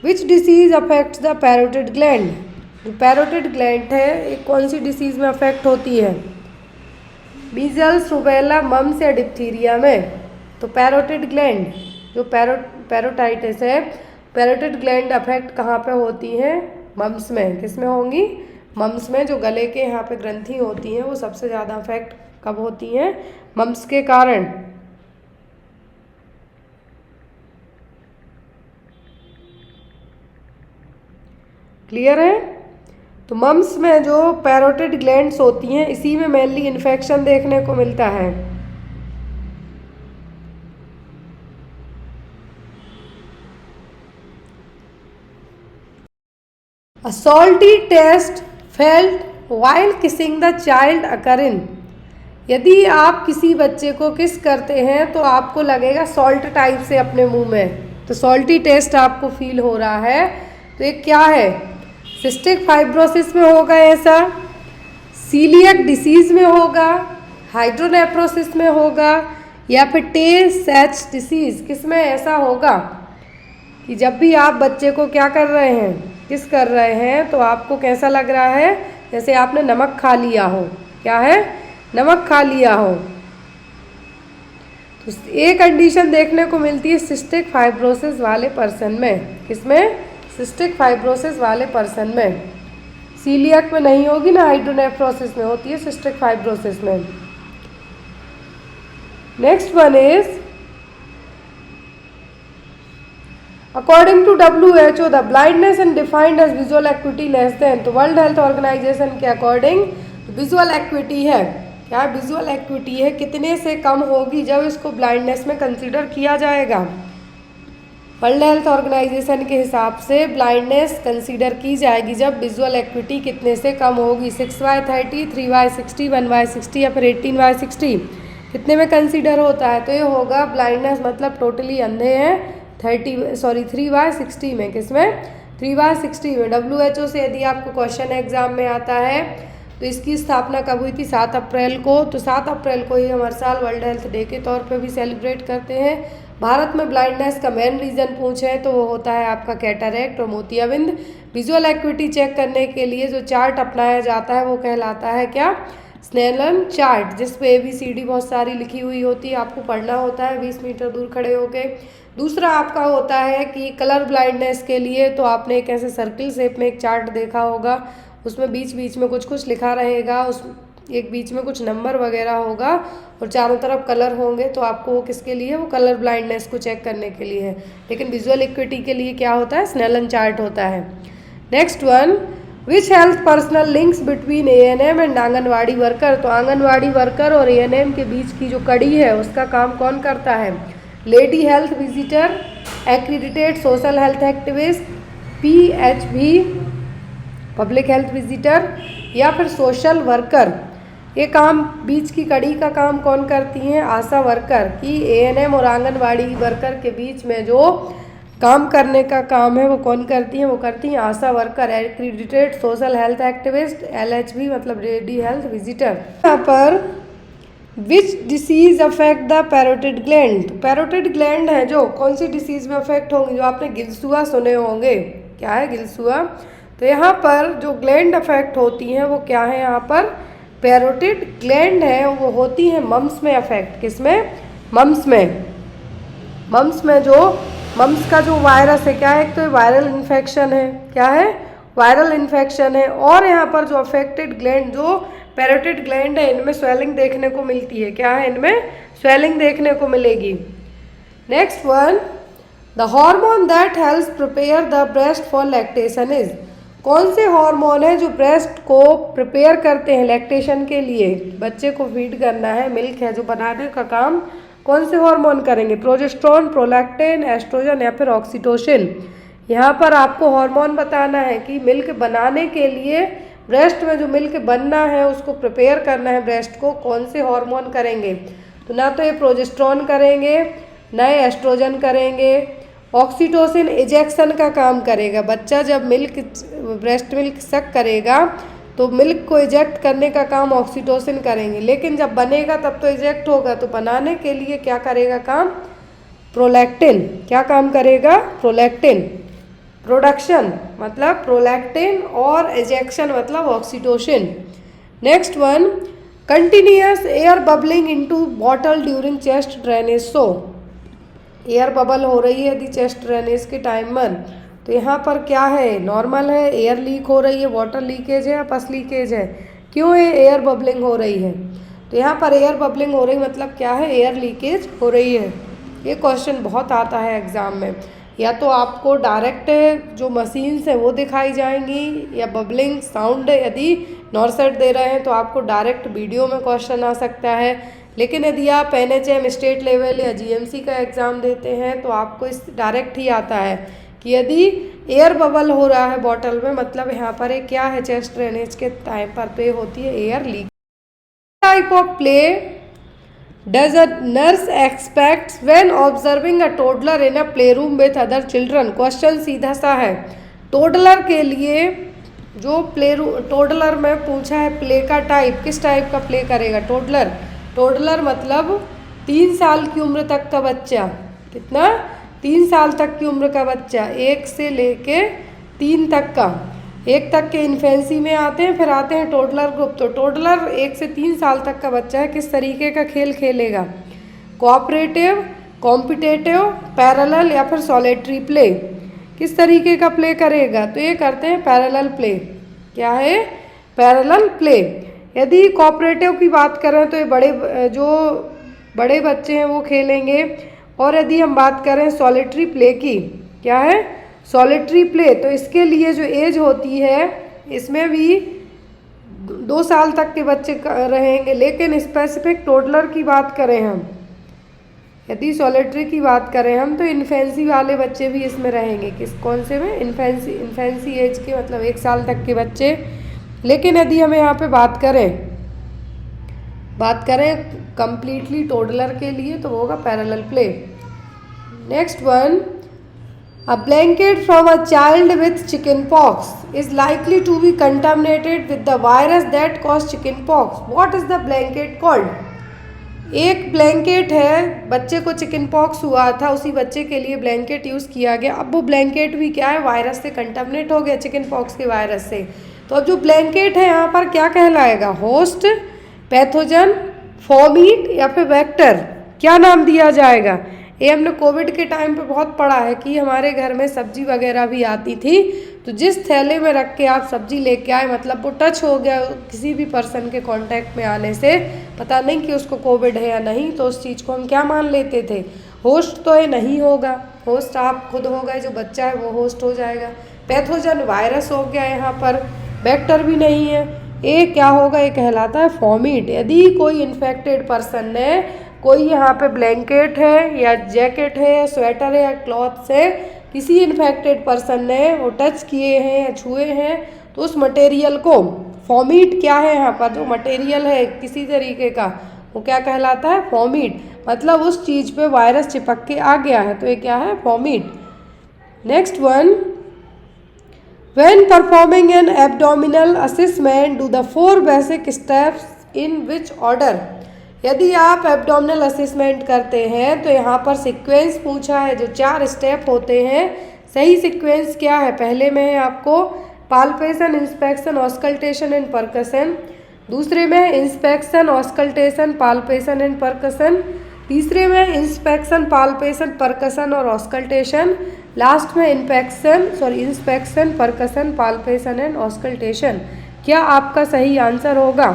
which disease affects the parotid gland. जो पैरोटिड ग्लैंड है ये कौन सी डिसीज में अफेक्ट होती है, मीजल्स, रूबेला, मम्स या डिप्थीरिया में। तो पैरोटिड ग्लैंड जो पैरोटाइटिस है, पैरोटिड ग्लैंड अफेक्ट कहाँ पे होती हैं, मम्स में। किस में होंगी, मम्स में। जो गले के यहाँ पे ग्रंथि होती हैं वो सबसे ज़्यादा अफेक्ट कब होती हैं, मम्स के कारण। क्लियर है। तो मम्स में जो पैरोटिड ग्लैंड्स होती हैं इसी में मेनली इन्फेक्शन देखने को मिलता है। A salty taste felt while kissing the child occur in। यदि आप किसी बच्चे को किस करते हैं तो आपको लगेगा सॉल्ट टाइप से अपने मुंह में, तो सॉल्टी टेस्ट आपको फील हो रहा है, तो ये क्या है, सिस्टिक फाइब्रोसिस में होगा ऐसा, सीलियक डिसीज में होगा, हाइड्रोनेफ्रोसिस में होगा, या फिर टे-सैच डिसीज। किस में ऐसा होगा कि जब भी आप बच्चे को क्या कर रहे हैं, किस कर रहे हैं, तो आपको कैसा लग रहा है, जैसे आपने नमक खा लिया हो। क्या है, नमक खा लिया हो। तो ये कंडीशन देखने को मिलती है सिस्टिक फाइब्रोसिस वाले पर्सन में। किसमें, सिस्टिक फाइब्रोसिस वाले पर्सन में। सीलियक में नहीं होगी ना, हाइड्रोनेफ्रोसिस में होती है, सिस्टिक फाइब्रोसिस में। Next one is, According to WHO, the blindness is defined as visual acuity less than। तो वर्ल्ड हेल्थ ऑर्गेनाइजेशन के अकॉर्डिंग विजुअल एक्विटी है, क्या विजुअल एक्विटी है, कितने से कम होगी जब इसको ब्लाइंडनेस में कंसीडर किया जाएगा। वर्ल्ड हेल्थ ऑर्गेनाइजेशन के हिसाब से ब्लाइंडनेस कंसीडर की जाएगी जब विजुअल एक्विटी कितने से कम होगी, 6/30, 3/60, 1/60 या फिर 18/60। कितने में कंसीडर होता है, तो ये होगा ब्लाइंडनेस मतलब टोटली अंधे हैं 3/60 में। किसमें, 3/60 में। WHO से यदि आपको क्वेश्चन एग्जाम में आता है तो इसकी स्थापना कब हुई थी, 7 अप्रैल को। तो 7 अप्रैल को ही हम हर साल वर्ल्ड हेल्थ डे के तौर पे भी सेलिब्रेट करते हैं। भारत में ब्लाइंडनेस का मेन रीज़न पूछे तो वो होता है आपका कैटरैक्ट और मोतियाबिंद। विजुअल एक्विटी चेक करने के लिए जो चार्ट अपनाया जाता है वो कहलाता है क्या, स्नेलन चार्ट, जिस पे ABCD बहुत सारी लिखी हुई होती है, आपको पढ़ना होता है 20 मीटर दूर खड़े होके। दूसरा आपका होता है कि कलर ब्लाइंडनेस के लिए तो आपने एक ऐसे सर्किल शेप में एक चार्ट देखा होगा, उसमें बीच बीच में कुछ कुछ लिखा रहेगा, उस एक बीच में कुछ नंबर वगैरह होगा और चारों तरफ कलर होंगे, तो आपको वो किसके लिए, वो कलर ब्लाइंडनेस को चेक करने के लिए है। लेकिन विजुअल एक्विटी के लिए क्या होता है, स्नेलन चार्ट होता है। Next one, which health personnel links between ANM and anganwadi worker. तो आंगनवाड़ी वर्कर और ANM के बीच की जो कड़ी है उसका काम कौन करता है, lady health visitor, accredited social health activist, PHV public health visitor, या फिर सोशल वर्कर। ये काम, बीच की कड़ी का काम कौन करती हैं, आशा वर्कर। कि ANM और आंगनवाड़ी वर्कर के बीच में जो काम करने का काम है वो कौन करती हैं, वो करती हैं ASHA worker, accredited social health activist, LHV मतलब लेडी हेल्थ विजिटर। यहाँ पर which disease affect the parotid gland. Parotid gland है जो कौन सी डिसीज में अफेक्ट होंगी, जो आपने गिलसुआ सुने होंगे। क्या है गिलसुआ, तो यहाँ पर जो ग्लैंड अफेक्ट होती हैं वो क्या है, यहाँ पर पैरोटिड ग्लैंड है, वो होती हैं मम्स में अफेक्ट। किसमें, मम्स में। मम्स में जो मम्स का जो वायरस है, क्या है, एक तो वायरल इन्फेक्शन है, क्या है, वायरल इन्फेक्शन है। और यहाँ पर जो अफेक्टेड ग्लैंड, जो पैरोटिड ग्लैंड है, इनमें स्वेलिंग देखने को मिलती है। क्या है, इनमें स्वेलिंग देखने को मिलेगी। Next one, the hormone that helps prepare the breast for lactation is, कौन से हार्मोन है जो ब्रेस्ट को प्रिपेयर करते हैं लैक्टेशन के लिए, बच्चे को फीड करना है, मिल्क है जो बनाने का काम कौन से हार्मोन करेंगे, प्रोजेस्टेरोन, प्रोलैक्टिन, एस्ट्रोजन या फिर ऑक्सीटोसिन। यहाँ पर आपको हार्मोन बताना है कि मिल्क बनाने के लिए ब्रेस्ट में जो मिल्क बनना है उसको प्रिपेयर करना है ब्रेस्ट को, कौन से हार्मोन करेंगे। तो ना तो ये प्रोजेस्टेरोन करेंगे, ना ये एस्ट्रोजन करेंगे। ऑक्सीटोसिन इजेक्शन का काम करेगा, बच्चा जब मिल्क ब्रेस्ट मिल्क सक करेगा तो मिल्क को इजेक्ट करने का काम ऑक्सीटोसिन करेंगे, लेकिन जब बनेगा तब तो इजेक्ट होगा, तो बनाने के लिए क्या करेगा काम, प्रोलैक्टिन। क्या काम करेगा, प्रोलैक्टिन। प्रोडक्शन मतलब प्रोलैक्टिन और इजेक्शन मतलब oxytocin. Next one, continuous air bubbling into bottle during chest drainage. सो एयर बबल हो रही है यदि चेस्ट ड्रेनेज के टाइम में, तो यहाँ पर क्या है, नॉर्मल है, एयर लीक हो रही है, वाटर लीकेज है या पस लीकेज है, क्यों है एयर बबलिंग हो रही है। तो यहाँ पर एयर बबलिंग हो रही मतलब क्या है, एयर लीकेज हो रही है। ये क्वेश्चन बहुत आता है एग्ज़ाम में, या तो आपको डायरेक्ट जो मशीन्स हैं वो दिखाई जाएंगी, या बबलिंग साउंड यदि नॉरसेट दे रहे हैं तो आपको डायरेक्ट वीडियो में क्वेश्चन आ सकता है। लेकिन यदि आप NHM स्टेट लेवल या GMC का एग्ज़ाम देते हैं तो आपको इस डायरेक्ट ही आता है कि यदि एयर बबल हो रहा है बॉटल में मतलब यहाँ पर एक क्या है, चेस्ट ड्रेनेज के टाइम पर तो ये होती है air leak. Type of play does a nurse aspects when observing a toddler in a play room with other children. Question सीधा सा है, टोडलर के लिए जो टोडलर में पूछा है प्ले का टाइप, किस टाइप का प्ले करेगा टोडलर। टोडलर मतलब 3 साल की उम्र तक का बच्चा, कितना, 3 साल तक की उम्र का बच्चा, 1 से लेके 3 तक का, 1 तक के इन्फेंसी में आते हैं, फिर आते हैं टोडलर ग्रुप। तो टोडलर 1 से 3 साल तक का बच्चा है, किस तरीके का खेल खेलेगा, कोऑपरेटिव, कॉम्पिटिटिव, पैरेलल या फिर सॉलिटरी प्ले, किस तरीके का प्ले करेगा। तो ये करते हैं पैरेलल प्ले। क्या है, पैरेलल प्ले। यदि कोऑपरेटिव की बात करें तो ये जो बड़े बच्चे हैं वो खेलेंगे, और यदि हम बात करें सॉलिटरी प्ले की, क्या है, सॉलिटरी प्ले, तो इसके लिए जो एज होती है इसमें भी 2 साल तक के बच्चे रहेंगे। लेकिन स्पेसिफिक टोडलर की बात करें हम, यदि सॉलिटरी की बात करें हम, तो इन्फेंसी वाले बच्चे भी इसमें रहेंगे। कौन से में, इन्फेंसी एज के मतलब 1 साल तक के बच्चे। लेकिन यदि हमें यहाँ पे बात करें कंप्लीटली टोडलर के लिए तो वो होगा parallel play. Next one, a blanket from a child with chickenpox is likely to be contaminated with the virus that cause chickenpox. What is the blanket called. एक blanket है, बच्चे को chicken pox हुआ था, उसी बच्चे के लिए ब्लैंकेट यूज़ किया गया। अब वो ब्लैंकेट भी क्या है, वायरस से कंटामिनेट हो गया, चिकन पॉक्स के वायरस से। तो अब जो ब्लैंकेट है यहाँ पर क्या कहलाएगा, होस्ट, पैथोजन, फॉमीट या फिर वेक्टर, क्या नाम दिया जाएगा। ये हमने कोविड के टाइम पे बहुत पढ़ा है कि हमारे घर में सब्जी वगैरह भी आती थी, तो जिस थैले में रख के आप सब्जी लेके आए मतलब वो टच हो गया किसी भी पर्सन के कांटेक्ट में आने से, पता नहीं कि उसको कोविड है या नहीं, तो उस चीज़ को हम क्या मान लेते थे, होस्ट तो ये नहीं होगा, होस्ट आप खुद हो गए, जो बच्चा है वो होस्ट हो जाएगा। पैथोजन वायरस हो गया यहाँ पर, वेक्टर भी नहीं है। ये क्या होगा, ये कहलाता है फॉमीट। यदि कोई इन्फेक्टेड पर्सन ने कोई यहाँ पे ब्लैंकेट है या जैकेट है या स्वेटर है या क्लॉथ से किसी इन्फेक्टेड पर्सन ने वो टच किए हैं या छुए हैं, तो उस मटेरियल को, फॉमीट क्या है यहाँ पर, जो मटेरियल है किसी तरीके का वो क्या कहलाता है, फॉमीट। मतलब उस चीज़ पे वायरस चिपक के आ गया है, तो ये क्या है, fomite. Next one, when performing an abdominal assessment do the 4 basic steps in which order। यदि आप एब्डोमिनल असेसमेंट करते हैं तो यहाँ पर सीक्वेंस पूछा है, जो 4 स्टेप होते हैं, सही सीक्वेंस क्या है। पहले में है आपको palpation, inspection, auscultation and percussion. दूसरे में inspection, auscultation, palpation and percussion. तीसरे में इंस्पेक्शन, पाल्पेशन, परकशन और ऑस्कल्टेशन। लास्ट में inspection, percussion, palpation and auscultation. क्या आपका सही आंसर होगा।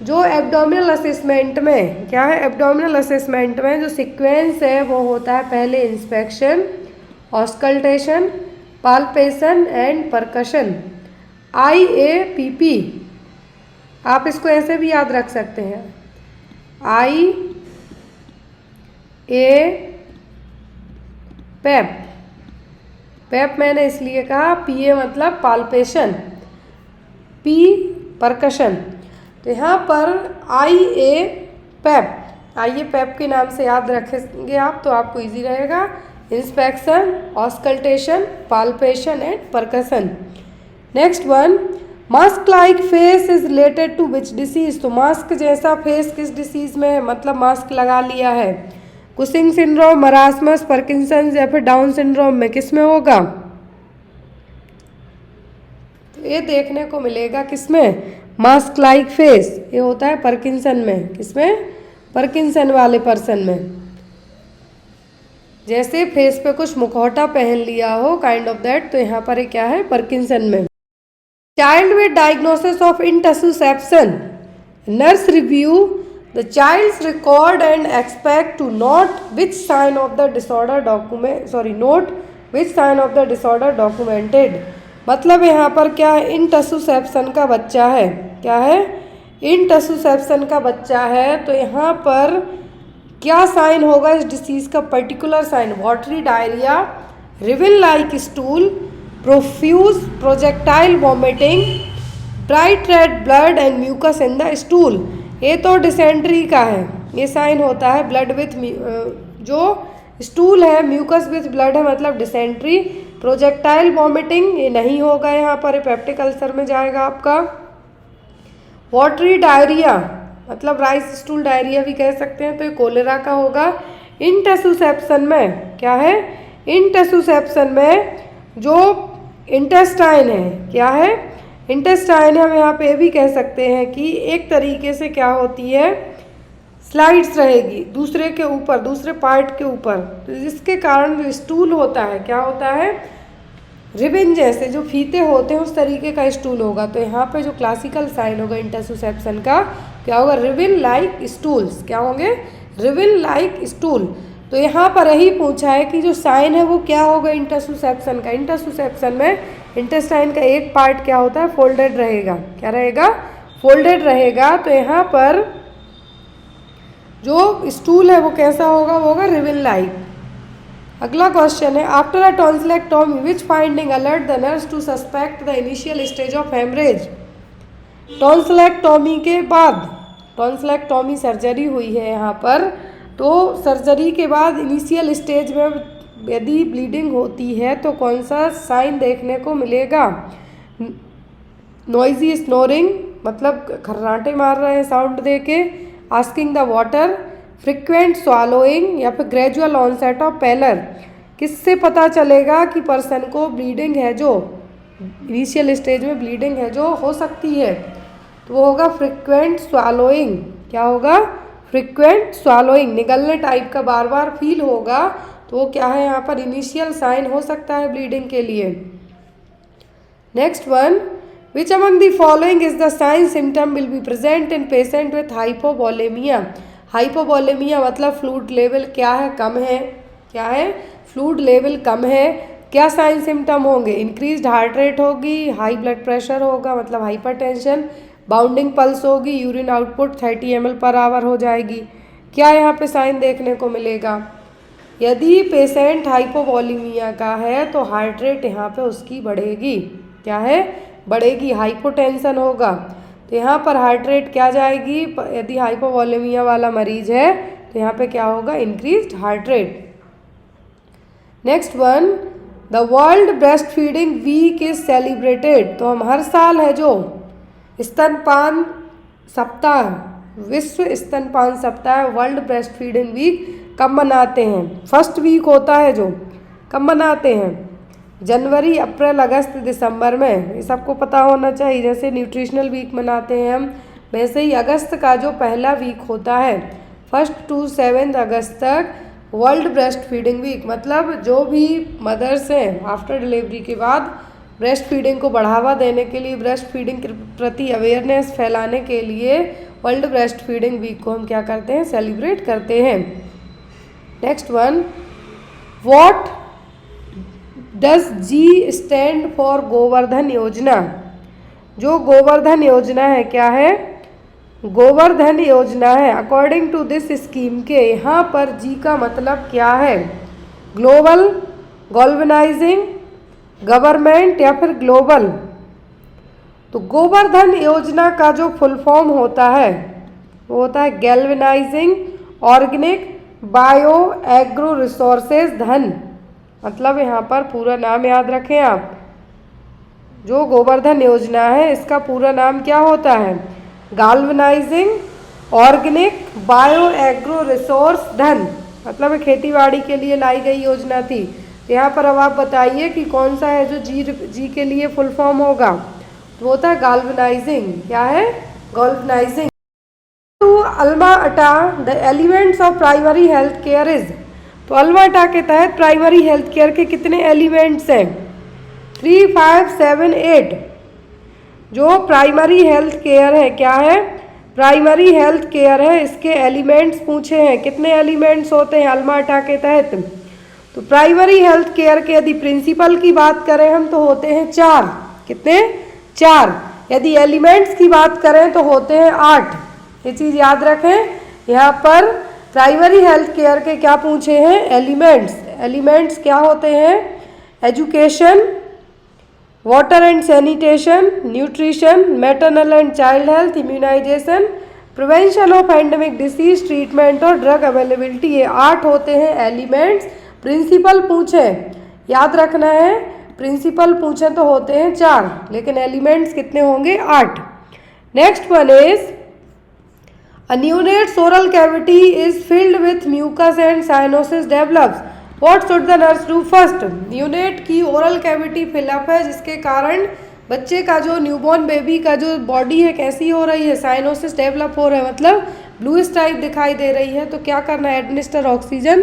जो एब्डोमिनल असेसमेंट में क्या है, एब्डोमिनल असेसमेंट में जो सीक्वेंस है वो होता है पहले inspection, auscultation, palpation and percussion, IAPP। आप इसको ऐसे भी याद रख सकते हैं, IAPP। पैप मैंने इसलिए कहा, PA मतलब पाल्पेशन, P परकशन। तो यहाँ पर IAPP के नाम से याद रखेंगे आप तो आपको इजी रहेगा। Inspection, auscultation, palpation and percussion. Next one, mask like face is related to which disease. तो मास्क जैसा फेस किस डिसीज में है, मतलब मास्क लगा लिया है, कुशिंग सिंड्रोम, मरासमस, पार्किंसंस या फिर डाउन सिंड्रोम में, किस में होगा? तो ये देखने को मिलेगा किसमें, मास्क लाइक फेस, ये होता है पार्किंसन में। किसमें? पार्किंसन वाले पर्सन में, जैसे फेस पे कुछ मुखौटा पहन लिया हो, काइंड ऑफ दैट। तो यहाँ पर ये क्या है, पार्किंसन में। Child with diagnosis of interception, nurse review the child's record and expect to note which sign of the disorder documented. मतलब यहाँ पर क्या है, इंटरसेप्शन का बच्चा है। क्या है? इंटरसेप्शन का बच्चा है। तो यहाँ पर क्या साइन होगा इस डिसीज का, particular sign, watery diarrhoea, revel like stool, profuse projectile vomiting, bright red blood and mucus in the stool. ये तो डिसेंट्री का है, ये साइन होता है ब्लड विथ, जो स्टूल है म्यूकस विथ ब्लड है, मतलब डिसेंट्री। प्रोजेक्टाइल वॉमिटिंग ये नहीं होगा, यहाँ पर पेप्टिक अल्सर में जाएगा आपका। वाटरी डायरिया मतलब राइस स्टूल डायरिया भी कह सकते हैं, तो ये कोलेरा का होगा। इंटरसेप्शन में क्या है, इंटरसेप्शन में जो इंटेस्टाइन है, क्या है, इंटेस्टाइन है। हम यहाँ पे भी कह सकते हैं कि एक तरीके से क्या होती है, स्लाइड्स रहेगी दूसरे के ऊपर, दूसरे पार्ट के ऊपर, तो जिसके कारण जो स्टूल होता है, क्या होता है, रिबन जैसे जो फीते होते हैं उस तरीके का स्टूल होगा। तो यहाँ पे जो क्लासिकल साइन होगा इंटरसेप्शन का, क्या होगा, रिबन लाइक स्टूल्स। क्या होंगे? Ribbon like stool. तो यहाँ पर यही पूछा है कि जो साइन है वो क्या होगा इंटरसेप्शन का। इंटरसेप्शन में इंटेस्टाइन का एक पार्ट क्या होता है, फोल्डेड रहेगा। क्या रहेगा? फोल्डेड रहेगा। तो यहाँ पर जो स्टूल है वो कैसा होगा, वो होगा रिबन लाइक। अगला क्वेश्चन है, after a tonsillectomy which finding alert the nurse to suspect the initial stage of haemorrhage. Tonsillectomy के बाद, टॉन्सिलेक्टोमी सर्जरी हुई है यहाँ पर, तो सर्जरी के बाद इनिशियल स्टेज में यदि ब्लीडिंग होती है तो कौन सा साइन देखने को मिलेगा? नॉइजी स्नोरिंग मतलब खर्राटे मार रहे हैं साउंड दे के, asking the water, frequent swallowing या फिर ग्रेजुअल ऑनसेट ऑफ पैलर। किससे पता चलेगा कि पर्सन को ब्लीडिंग है, जो इनिशियल स्टेज में ब्लीडिंग है जो हो सकती है, तो वो होगा फ्रिक्वेंट स्वालोइंग। क्या होगा? फ्रिक्वेंट स्वालोइंग, निगलने टाइप का बार बार फील होगा, तो वो क्या है, यहाँ पर इनिशियल साइन हो सकता है ब्लीडिंग के लिए। Next one, which among the following is the sign symptom will be present in patient with hypovolaemia. Hypovolaemia मतलब फ्लूइड लेवल क्या है, कम है। क्या है? फ्लूइड लेवल कम है। क्या साइन सिम्टम होंगे? इंक्रीज्ड हार्ट रेट होगी, हाई ब्लड प्रेशर होगा मतलब हाइपरटेंशन, बाउंडिंग पल्स होगी, यूरिन आउटपुट 30 ml/h हो जाएगी। क्या यहाँ पे साइन देखने को मिलेगा? यदि पेशेंट हाइपोवोलेमिया का है तो हार्ट रेट यहाँ पे उसकी बढ़ेगी। क्या है? बढ़ेगी। हाइपोटेंशन होगा तो यहाँ पर हार्ट रेट क्या जाएगी, यदि हाइपोवोलेमिया वाला मरीज है तो यहाँ पे क्या होगा, increased heart rate. Next one, the world breastfeeding week is celebrated. तो हम हर साल है जो स्तनपान सप्ताह, विश्व स्तनपान सप्ताह, वर्ल्ड ब्रेस्ट फीडिंग वीक कब मनाते हैं? फर्स्ट वीक होता है जो, कब मनाते हैं? जनवरी, अप्रैल, अगस्त, दिसंबर में। ये सबको पता होना चाहिए। जैसे न्यूट्रिशनल वीक मनाते हैं हम, वैसे ही अगस्त का जो पहला वीक होता है 1 to 7 अगस्त तक वर्ल्ड ब्रेस्ट फीडिंग वीक, मतलब जो भी मदर्स हैं आफ्टर डिलीवरी के बाद ब्रेस्ट फीडिंग को बढ़ावा देने के लिए, ब्रेस्ट फीडिंग के प्रति अवेयरनेस फैलाने के लिए वर्ल्ड ब्रेस्ट फीडिंग वीक को हम क्या करते हैं, सेलिब्रेट करते हैं। Next one, what does G stand for Govardhan योजना। जो गोवर्धन योजना है क्या है, गोवर्धन योजना है। अकॉर्डिंग टू दिस स्कीम के यहाँ पर जी का मतलब क्या है, ग्लोबल, गॉल्वेनाइजिंग, गवर्नमेंट या फिर ग्लोबल। तो गोवर्धन योजना का जो फुल फॉर्म होता है वो होता है galvanising organic bio agro resources धन। मतलब यहाँ पर पूरा नाम याद रखें आप, जो गोवर्धन योजना है इसका पूरा नाम क्या होता है, गाल्वेनाइजिंग ऑर्गेनिक बायो एग्रो रिसोर्स धन। मतलब खेतीबाड़ी के लिए लाई गई योजना थी। तो यहाँ पर अब आप बताइए कि कौन सा है जो जी के लिए फुल फॉर्म होगा, तो वो होता है गाल्वेनाइजिंग। क्या है, गाल्वेनाइजिंग। टू अल्मा अटा the elements of primary health care is. तो अल्मा अटा के तहत प्राइमरी हेल्थ केयर के कितने एलिमेंट्स हैं, 3, 5, 7, 8। जो प्राइमरी हेल्थ केयर है क्या है, प्राइमरी हेल्थ केयर है, इसके एलिमेंट्स पूछे हैं। कितने एलिमेंट्स होते हैं अल्मा अटा के तहत, तो प्राइमरी हेल्थ केयर के यदि प्रिंसिपल की बात करें हम तो होते हैं 4। कितने, 4। यदि एलिमेंट्स की बात करें तो होते हैं 8। ये चीज़ याद रखें। यहाँ पर प्राइमरी हेल्थ केयर के क्या पूछे हैं, एलिमेंट्स। एलिमेंट्स क्या होते हैं, education, water and sanitation, nutrition, maternal and child health, immunisation, prevention of endemic disease, treatment और ड्रग अवेलेबिलिटी। ये 8 होते हैं एलिमेंट्स। प्रिंसिपल पूछे, याद रखना है, प्रिंसिपल पूछे तो होते हैं 4, लेकिन एलिमेंट्स कितने होंगे, 8। Next one is a neonate's oral cavity is filled with mucus and cyanosis develops. What should the nurse do first? Neonate की ओरल कैविटी फिलअप है जिसके कारण बच्चे का जो न्यूबॉर्न बेबी का जो बॉडी है कैसी हो रही है, साइनोसिस डेवलप हो रहा है, मतलब ब्लूइश टाइप दिखाई दे रही है। तो क्या करना है, administer oxygen,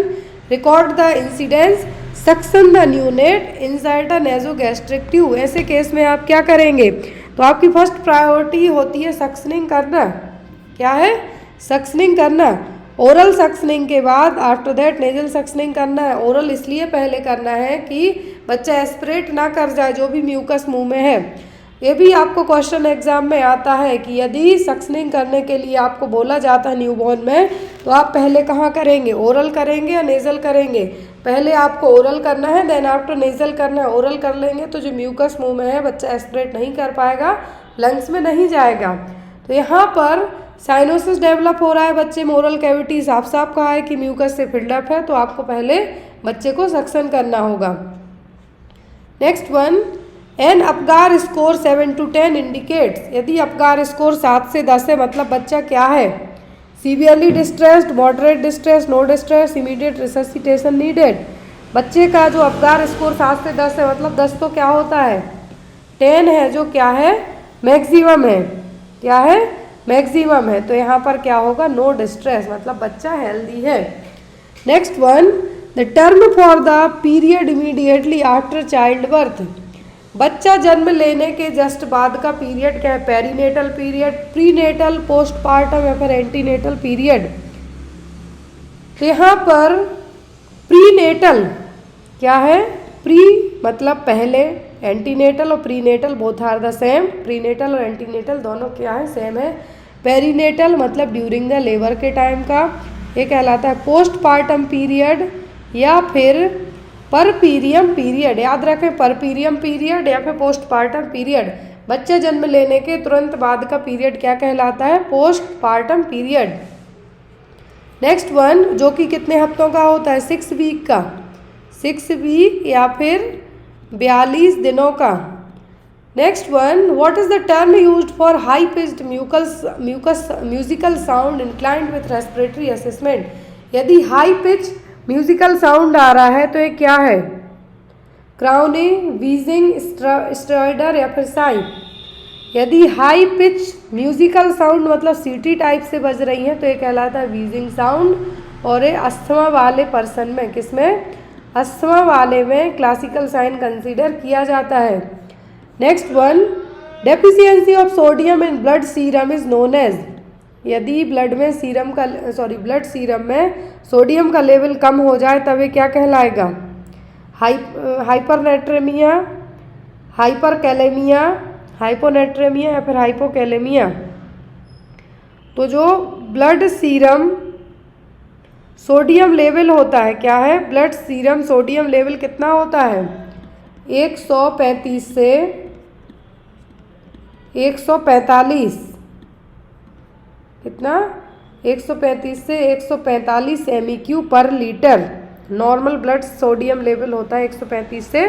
record the incidence, suction the neonate inside the nasogastric tube. ऐसे केस में आप क्या करेंगे, तो आपकी फर्स्ट प्रायोरिटी होती है सक्शनिंग करना। क्या है, सक्शनिंग करना। ओरल सक्शनिंग के बाद आफ्टर दैट नेजल सक्शनिंग करना है। ओरल इसलिए पहले करना है कि बच्चा एस्पिरेट ना कर जाए जो भी म्यूकस मुंह में है। ये भी आपको क्वेश्चन एग्जाम में आता है कि यदि सक्शनिंग करने के लिए आपको बोला जाता है न्यूबॉर्न में, तो आप पहले कहाँ करेंगे, ओरल करेंगे या नेजल करेंगे। पहले आपको ओरल करना है, देन आफ्टर नेजल करना है। ओरल कर लेंगे तो जो म्यूकस मुंह में है बच्चा एस्पिरेट नहीं कर पाएगा, लंग्स में नहीं जाएगा। तो यहाँ पर साइनोसिस डेवलप हो रहा है बच्चे में, ओरल कैविटी साफ साफ कहा है कि म्यूकस से फिल्डअप है, तो आपको पहले बच्चे को सक्शन करना होगा। Next one, an Apgar score 7 to 10 indicates. यदि अपगार स्कोर 7 से 10 है मतलब बच्चा क्या है, severely distressed, moderate distress, no distress, immediate resuscitation needed. बच्चे का जो अपगार स्कोर 7 से 10 है मतलब 10 तो क्या होता है, 10 है जो क्या है, मैक्सिमम है। क्या है, मैक्सिमम है। तो यहाँ पर क्या होगा, नो डिस्ट्रेस, मतलब बच्चा हेल्दी है। Next one, the term for the period immediately after child birth. बच्चा जन्म लेने के जस्ट बाद का पीरियड क्या है, पेरीनेटल पीरियड, प्रीनेटल, पोस्टपार्टम या फिर एंटीनेटल पीरियड। तो यहाँ पर प्रीनेटल क्या है, प्री मतलब पहले, एंटीनेटल और prenatal both are the same. Prenatal और एंटीनेटल दोनों क्या है, सेम है। पेरीनेटल मतलब ड्यूरिंग द लेबर के टाइम का, ये कहलाता है पोस्टपार्टम पीरियड या फिर परपीरियम पीरियड। याद रखें, परपीरियम पीरियड या फिर पोस्टपार्टम पीरियड। बच्चे जन्म लेने के तुरंत बाद का पीरियड क्या कहलाता है, पोस्टपार्टम पीरियड। नेक्स्ट वन, जो कि कितने हफ्तों का होता है, 6 वीक का, 6 वीक या फिर 42 दिनों का। Next one, what is the term used for high pitched musical sound inclined with respiratory assessment. यदि हाई पिच म्यूजिकल साउंड आ रहा है तो ये क्या है, क्राउनिंग, वीजिंग, स्ट्राइडर या फिर साइन। यदि हाई पिच म्यूजिकल साउंड मतलब सीटी टाइप से बज रही है तो ये कहलाता है वीजिंग साउंड। और ये अस्थमा वाले पर्सन में, किसमें, अस्थमा वाले में क्लासिकल साइन कंसीडर किया जाता है। Next one, deficiency of sodium in blood serum is known as. यदि ब्लड सीरम में सोडियम का लेवल कम हो जाए तब ये क्या कहलाएगा? हाइपरनेट्रेमिया, हाइपरकैलेमिया, हाइपोनेट्रेमिया या फिर हाइपोकैलेमिया। तो जो ब्लड सीरम सोडियम लेवल होता है, क्या है? ब्लड सीरम सोडियम लेवल कितना होता है? 135 से 145। कितना? 135 से 145 MEQ पर litre. Normal blood sodium level होता है 135 से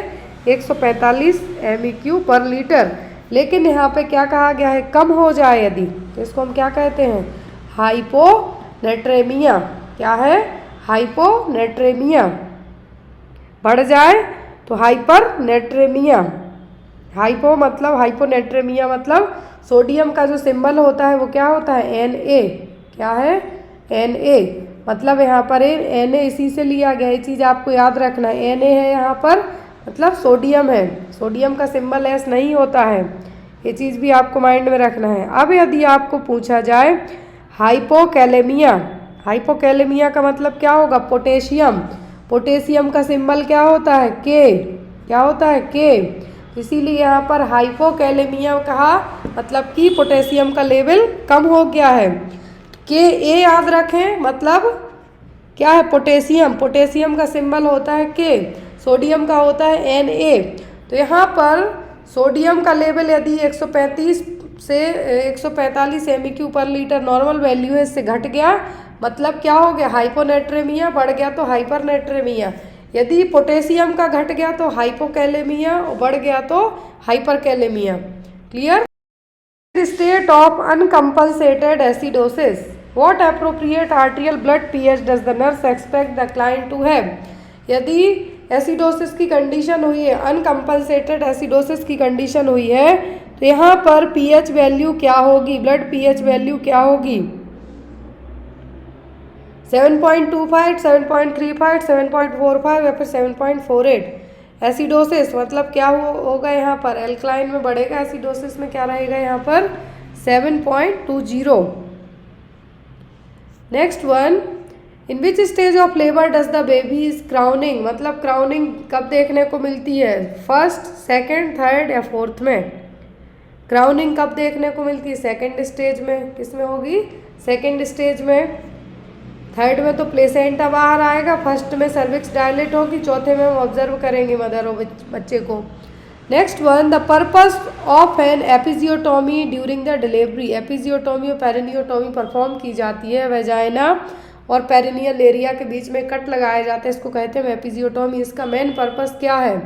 145 MEQ पर लीटर। लेकिन यहाँ पे क्या कहा गया है? कम हो जाए यदि, तो इसको हम क्या कहते हैं? हाइपोनेट्रेमिया। क्या है? हाइपोनेट्रेमिया। बढ़ जाए तो हाइपरनेट्रेमिया। हाइपोनेट्रेमिया मतलब सोडियम का जो सिंबल होता है वो क्या होता है? Na। क्या है? Na। मतलब यहाँ पर Na इसी से लिया गया, ये चीज़ आपको याद रखना है। Na है यहाँ पर मतलब सोडियम है, सोडियम का सिंबल S नहीं होता है, ये चीज़ भी आपको माइंड में रखना है। अब यदि आपको पूछा जाए हाइपोकैलेमिया, हाइपोकैलेमिया का मतलब क्या होगा? पोटेशियम। पोटेशियम का सिंबल क्या होता है? K। क्या होता है? K। इसीलिए यहाँ पर हाइपोकैलेमिया कहा, मतलब कि पोटेशियम का लेवल कम हो गया है। Ka याद रखें, मतलब क्या है? पोटेशियम। पोटेशियम का सिंबल होता है K, सोडियम का होता है Na। तो यहाँ पर सोडियम का लेवल यदि 135 से 145 MEQ पर लीटर नॉर्मल वैल्यू है, इससे घट गया, मतलब क्या हो गया? हाइपोनेट्रेमिया। बढ़ गया तो हाइपरनेट्रेमिया। यदि पोटेशियम का घट गया तो हाइपोकैलेमिया, और बढ़ गया तो hyperkalaemia. Clear? State of uncompensated acidosis, what appropriate arterial blood pH does the nurse expect the client to have? यदि एसिडोसिस की कंडीशन हुई है, अनकम्पनसेटेड एसिडोसिस की कंडीशन हुई है, तो यहाँ पर pH वैल्यू क्या होगी? ब्लड pH वैल्यू क्या होगी? 7.25, 7.35, 7.45 या फिर 7.48। एसिडोसिस मतलब क्या होगा? यहाँ पर एल्कलाइन में बढ़ेगा, एसिडोसिस में क्या रहेगा? यहाँ पर 7.20। Next one, in which stage of labour does the baby is crowning? मतलब क्राउनिंग कब देखने को मिलती है? फर्स्ट, सेकेंड, थर्ड या फोर्थ में? क्राउनिंग कब देखने को मिलती है? सेकेंड स्टेज में। किस में होगी? सेकेंड स्टेज में। थर्ड में तो प्लेसेंटा बाहर आएगा, फर्स्ट में सर्विक्स डायलेट होगी, चौथे में हम ऑब्जर्व करेंगे मदर और बच्चे को। Next one, the purpose of an episiotomy during the delivery. Episiotomy और पेरिनियोटोमी परफॉर्म की जाती है, वेजाइना और पेरिनियल एरिया के बीच में कट लगाया जाता है, इसको कहते हैं एपिजियोटोमी। इसका मेन पर्पस क्या है?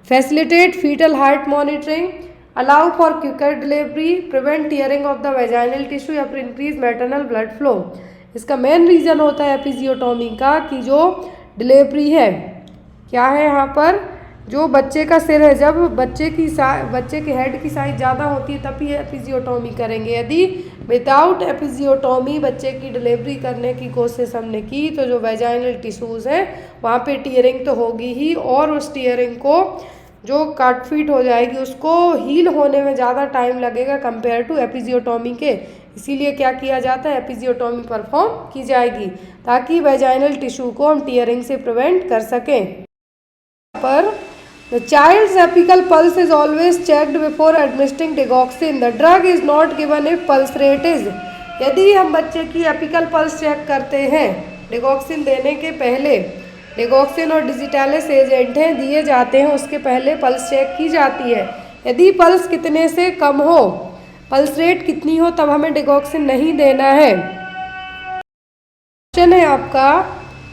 Facilitate fetal heart monitoring, allow for quicker delivery, prevent tearing of the vaginal tissue या फिर इंक्रीज मैटरनल ब्लड फ्लो। इसका मेन रीज़न होता है एपिजियोटोमी का कि जो डिलीवरी है, क्या है यहाँ पर? जो बच्चे का सिर है, जब बच्चे के हेड की साइज ज़्यादा होती है तभी एपिजियोटोमी करेंगे। यदि विदाउट एपिजियोटोमी बच्चे की डिलीवरी करने की कोशिश हमने की तो जो वेजाइनल टिश्यूज़ हैं वहाँ पे टीयरिंग तो होगी ही, और उस टीयरिंग को जो कट फीट हो जाएगी उसको हील होने में ज़्यादा टाइम लगेगा कंपेयर टू एपिजियोटोमी के। इसीलिए क्या किया जाता है? एपिजियोटोमी परफॉर्म की जाएगी ताकि वेजाइनल टिश्यू को हम टीयरिंग से प्रिवेंट कर सकें। पर the child's apical pulse is always checked before administering digoxin. The drug is not given if pulse rate is. यदि हम बच्चे की एपिकल पल्स चेक करते हैं डिगॉक्सिन देने के पहले, डिगॉक्सिन और डिजिटालिस एजेंट हैं दिए जाते हैं, उसके पहले पल्स चेक की जाती है। यदि पल्स कितने से कम हो, पल्स रेट कितनी हो, तब हमें डिगॉक्सिन नहीं देना है। क्वेश्चन है आपका,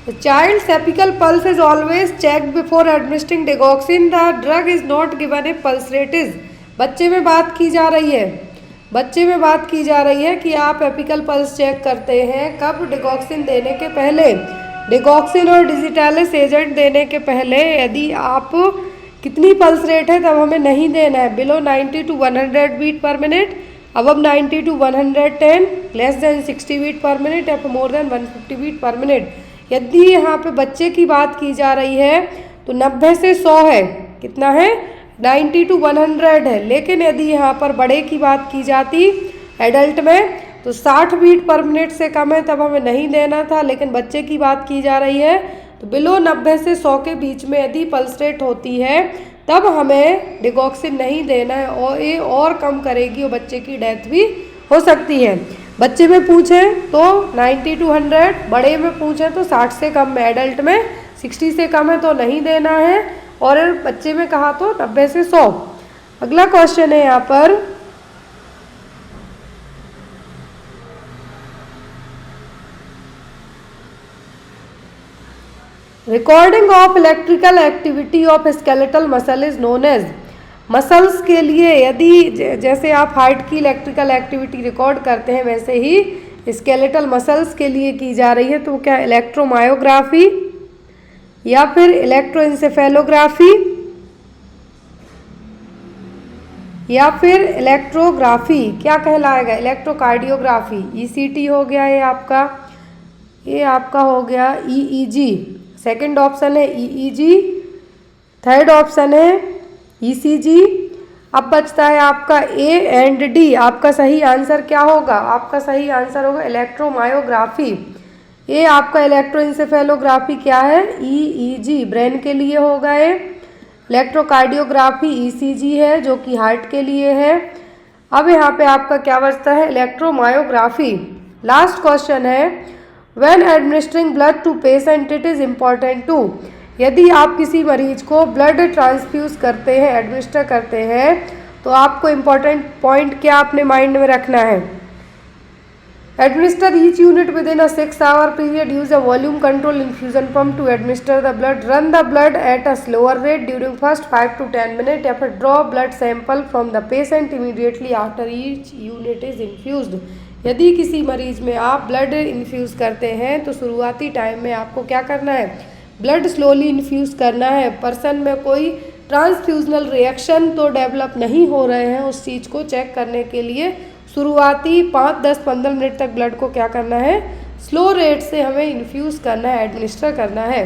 the child's apical pulse is always checked before administering digoxin, the drug is not given if pulse rate is. बच्चे में बात की जा रही है, बच्चे में बात की जा रही है कि आप एपिकल पल्स चेक करते हैं कब? डिगॉक्सिन देने के पहले। डिगॉक्सिन और डिजिटालिस एजेंट देने के पहले यदि आप कितनी पल्स रेट है तब हमें नहीं देना है। Below 90 to 100 beat per minute, above 90 to 110, less than 60 beat per minute या more than 150 beat per minute. यदि यहाँ पे बच्चे की बात की जा रही है तो 90 से 100 है, कितना है? 90 to 100 है। लेकिन यदि यहाँ पर बड़े की बात की जाती एडल्ट में तो 60 बीट पर मिनट से कम है तब हमें नहीं देना था, लेकिन बच्चे की बात की जा रही है तो बिलो 90 से 100 के बीच में यदि पल्स रेट होती है तब हमें डिगॉक्सिन नहीं देना है, और ये और कम करेगी और बच्चे की डेथ भी हो सकती है। बच्चे में पूछें तो 90 to 100, बड़े में पूछें तो 60 से कम में, एडल्ट में 60 से कम है तो नहीं देना है, और बच्चे में कहा तो 90 से 100। अगला क्वेश्चन है यहाँ पर, recording of electrical activity of skeletal muscle is known as. Muscles के लिए यदि जैसे आप हार्ट की इलेक्ट्रिकल एक्टिविटी रिकॉर्ड करते हैं वैसे ही स्केलेटल मसल्स के लिए की जा रही है, तो क्या इलेक्ट्रोमायोग्राफी या फिर इलेक्ट्रोइंसेफेलोग्राफी या फिर इलेक्ट्रोग्राफी क्या कहलाएगा, इलेक्ट्रोकार्डियोग्राफी, ईसीटी हो गया ये आपका हो गया ईईजी, सेकंड ऑप्शन है ईईजी, थर्ड ऑप्शन है ईसीजी। अब बचता है आपका ए एंड डी, आपका सही आंसर क्या होगा, आपका सही आंसर होगा इलेक्ट्रोमायोग्राफी। ये आपका इलेक्ट्रोइंसेफेलोग्राफी क्या है, ईईजी ब्रेन के लिए होगा ये, इलेक्ट्रोकार्डियोग्राफी ईसीजी है जो कि हार्ट के लिए है। अब यहाँ पे आपका क्या बचता है, इलेक्ट्रोमायोग्राफी। लास्ट क्वेश्चन है, when administering blood to patient it is important to. यदि आप किसी मरीज को ब्लड ट्रांसफ्यूज़ करते हैं, एडमिनिस्टर करते हैं, तो आपको इम्पॉर्टेंट पॉइंट क्या अपने माइंड में रखना है, administer each unit within a 6 hour period, use a volume control infusion pump to administer the blood, run the blood at a slower rate during first 5 to 10 minutes, या फिर draw blood sample from the patient immediately after each unit is infused. यदि किसी मरीज में आप blood infuse करते हैं तो शुरुआती टाइम में आपको क्या करना है, ब्लड स्लोली इन्फ्यूज़ करना है। पर्सन में कोई ट्रांसफ्यूजनल रिएक्शन तो डेवलप नहीं हो रहे हैं, उस चीज़ को चेक करने के लिए शुरुआती 5, 10, 15 मिनट तक ब्लड को क्या करना है, स्लो रेट से हमें इन्फ्यूज़ करना है, एडमिनिस्टर करना है।